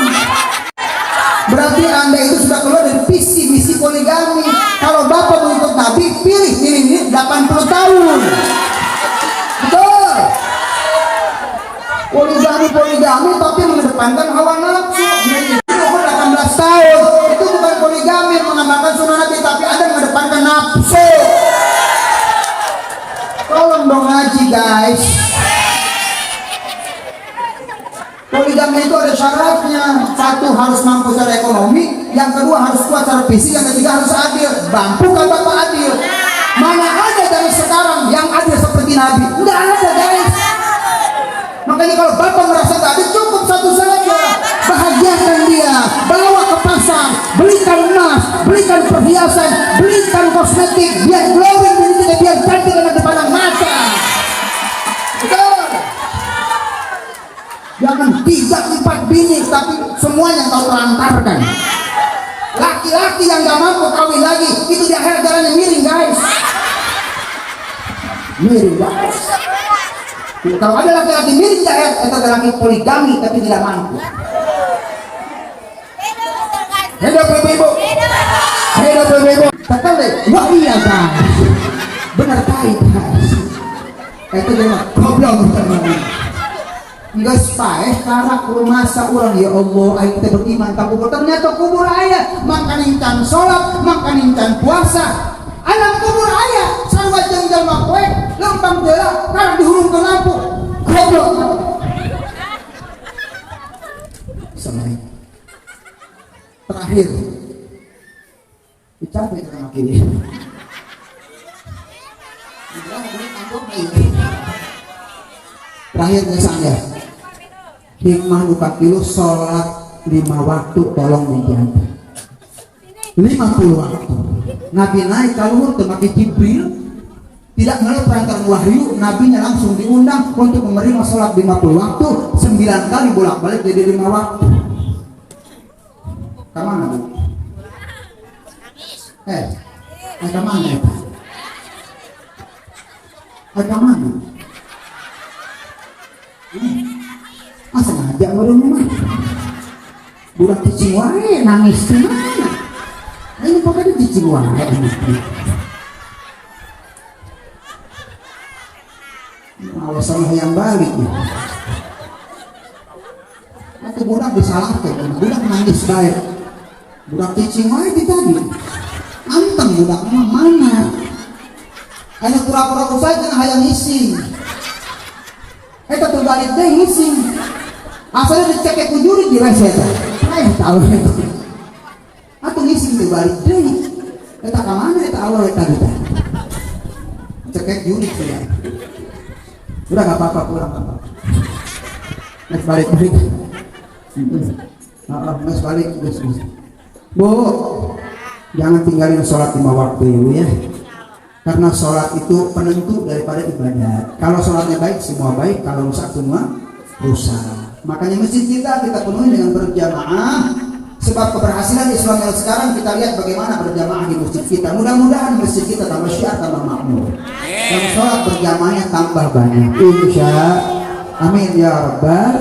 Berarti Anda itu sudah keluar dari visi misi poligami. Kalau Bapak mengikut Nabi, pilih 80 tahun. Betul. Poligami tapi mengedepankan hawa nafsu. Itu umur 18 tahun. Itu bukan poligami mengamalkan sunnah Nabi, tapi Anda mengedepankan nafsu. Tolong dong ngaji guys. Poligami itu ada syaratnya. Satu, harus mampu secara ekonomi. Yang kedua, harus kuat secara fisik. Yang ketiga, harus adil. Mampu kan Bapak adil? Mana ada dari sekarang yang adil seperti Nabi? Enggak ada guys. Makanya kalau Bapak merasa tak adil, cukup satu saja. Bahagiakan dia. Bawa ke pasar. Belikan emas. Belikan perhiasan. Belikan kosmetik. Biar glowing. Biar cantik dengan dipandang mata. Betul. Jangan 3-4 bini tapi semuanya kau telantarkan. Laki-laki yang gak mampu kawin lagi itu di akhirat jalannya miring guys. Miring guys. Kalau ada laki-laki miring di akhirat, itu adalah laki poligami tapi tidak mampu. Hidup ibu-ibu. Hidup ibu-ibu. Betul deh. Wah iya guys. Benar kait guys. Itu dia goblok teman-teman. Enggak spaes karena rumah seorang ya Allah ayo kita beriman tak kubur ternyata kubur ayah makan incan sholat makan incan puasa anak kubur ayah sarwa jenggal makwe lempang jela karena dihurung ke lampu goblok selesai terakhir dicapai ke kaki ini terakhir misalnya hikmah lupa kilo sholat 5 waktu tolong dijaga 50 waktu Nabi naik kalau temaki Jibril tidak melalui perantara wahyu nabinya langsung diundang untuk menerima sholat 50 waktu 9 kali bolak-balik jadi 5 waktu kemana Bu? Kemana ya Pak? Kemana? Masa ngajak warung mah budak cicing wae nangis di mana? Ini pokoknya cicing wae awas sama yang balik ya. Aku budak disalahkan, budak nangis baik budak cicing wae di tadi anteng budak mana hanya pura-pura saja hayang ngising tuh balik deh ngising asalnya dicek kujuri di reseta tahu itu atau ngising tuh balik deh kita kemana kita awal kita cek juri ya udah gak apa-apa pulang apa next balik next balik Bu jangan tinggalin sholat 5 waktu ya karena sholat itu penentu daripada ibadat. Kalau sholatnya baik semua baik, kalau rusak semua rusak. Makanya masjid kita penuhi dengan berjamaah Sebab keberhasilan Islam yang sekarang kita lihat bagaimana berjamaah di masjid kita. Mudah-mudahan masjid kita tambah syiar, tambah makmur. Dan sholat berjamaahnya tambah banyak. Insya amin ya rabbal,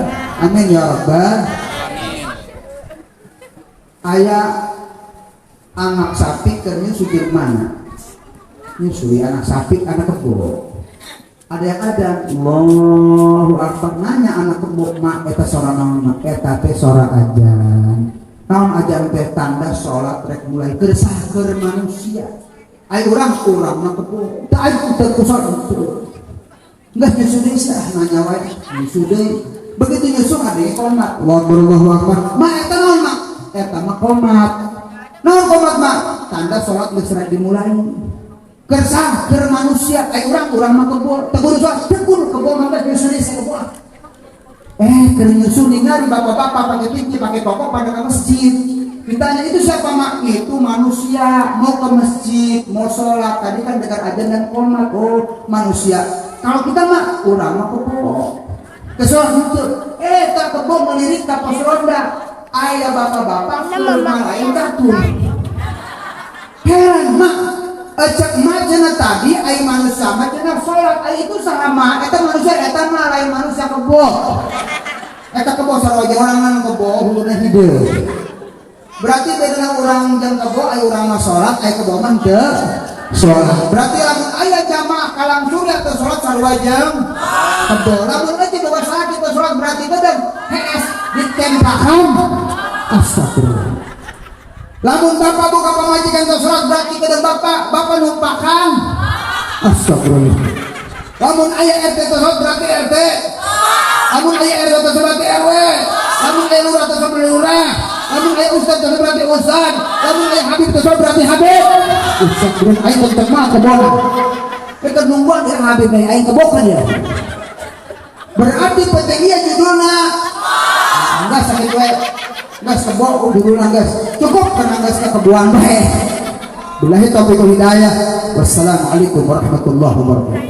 amin ya rabbal. Ayah anak sapi kerja sujud mana? Nyusui anak sapi, anak kebo. Ada yang ada Allahu Akbar nanya anak kebo, mak eta sora naon, eta teh sora ajan. Naon ajan teh tanda sholat rek mulai keur manusia. Ai urang mah kebo. Teu aya teu kusol. Enggak nyusu deui sah nanya wae. Nyusu deui. Begitu nyusu ade qomat. Allahu Akbar. Mak eta naon mak? Eta mah qomat. Naon qomat mak? Tanda sholat geus rek dimulai. Keur manusia. Ai urang mah kebo. Tegur sholat, tegur kebo mah geus nyusu deui kebo. Keur nyusu ningali bapak-bapak pakai pipi, pakai pokok pada ke masjid. Ditanya itu siapa mak? Itu manusia mau ke masjid, mau sholat. Tadi kan dengar adzan dan qomat. Oh manusia. Kalau kita mah urang mah kebo. Kesolat itu, tak kebo melirik ke pos ronda. Ayah bapak-bapak kurma lain datun. Heran mak. Cek macana tadi ai manusia macana sholat ai itu sama eta manusia eta mah lain manusia kebo. Eta kebo sarua orang kebo huluna hideung. Berarti beda urang jeung kebo ai urang mah sholat ai kebo mah teu sholat. Berarti lamun aya jamaah kalang surya teu sholat sarua jeung kebo. Lamun aja bawa salat kita sholat berarti teh HS ditempakan. Astagfirullah. Lamun bapak buka pemajikan ke sholat berarti kedeng bapak numpakan. Astagfirullah. Lamun ayah RT ke sholat berarti RT. Lamun ayah RW ke sholat berarti RW. Lamun ayah lurah ke sholat berarti lurah. Lamun ayah ustad ke sholat berarti ustad. Lamun ayah habib ke sholat berarti habib. Astagfirullah. Ayah tentang mah kebon. Kita nungguan dia habib nih. Ayah kebokan ya. Berarti petingginya judulnya. Enggak sakit gue. Gas kebo dulu gas cukup karena gas kebuan baik. Billahi taufiq wal hidayah. Wassalamualaikum warahmatullahi wabarakatuh.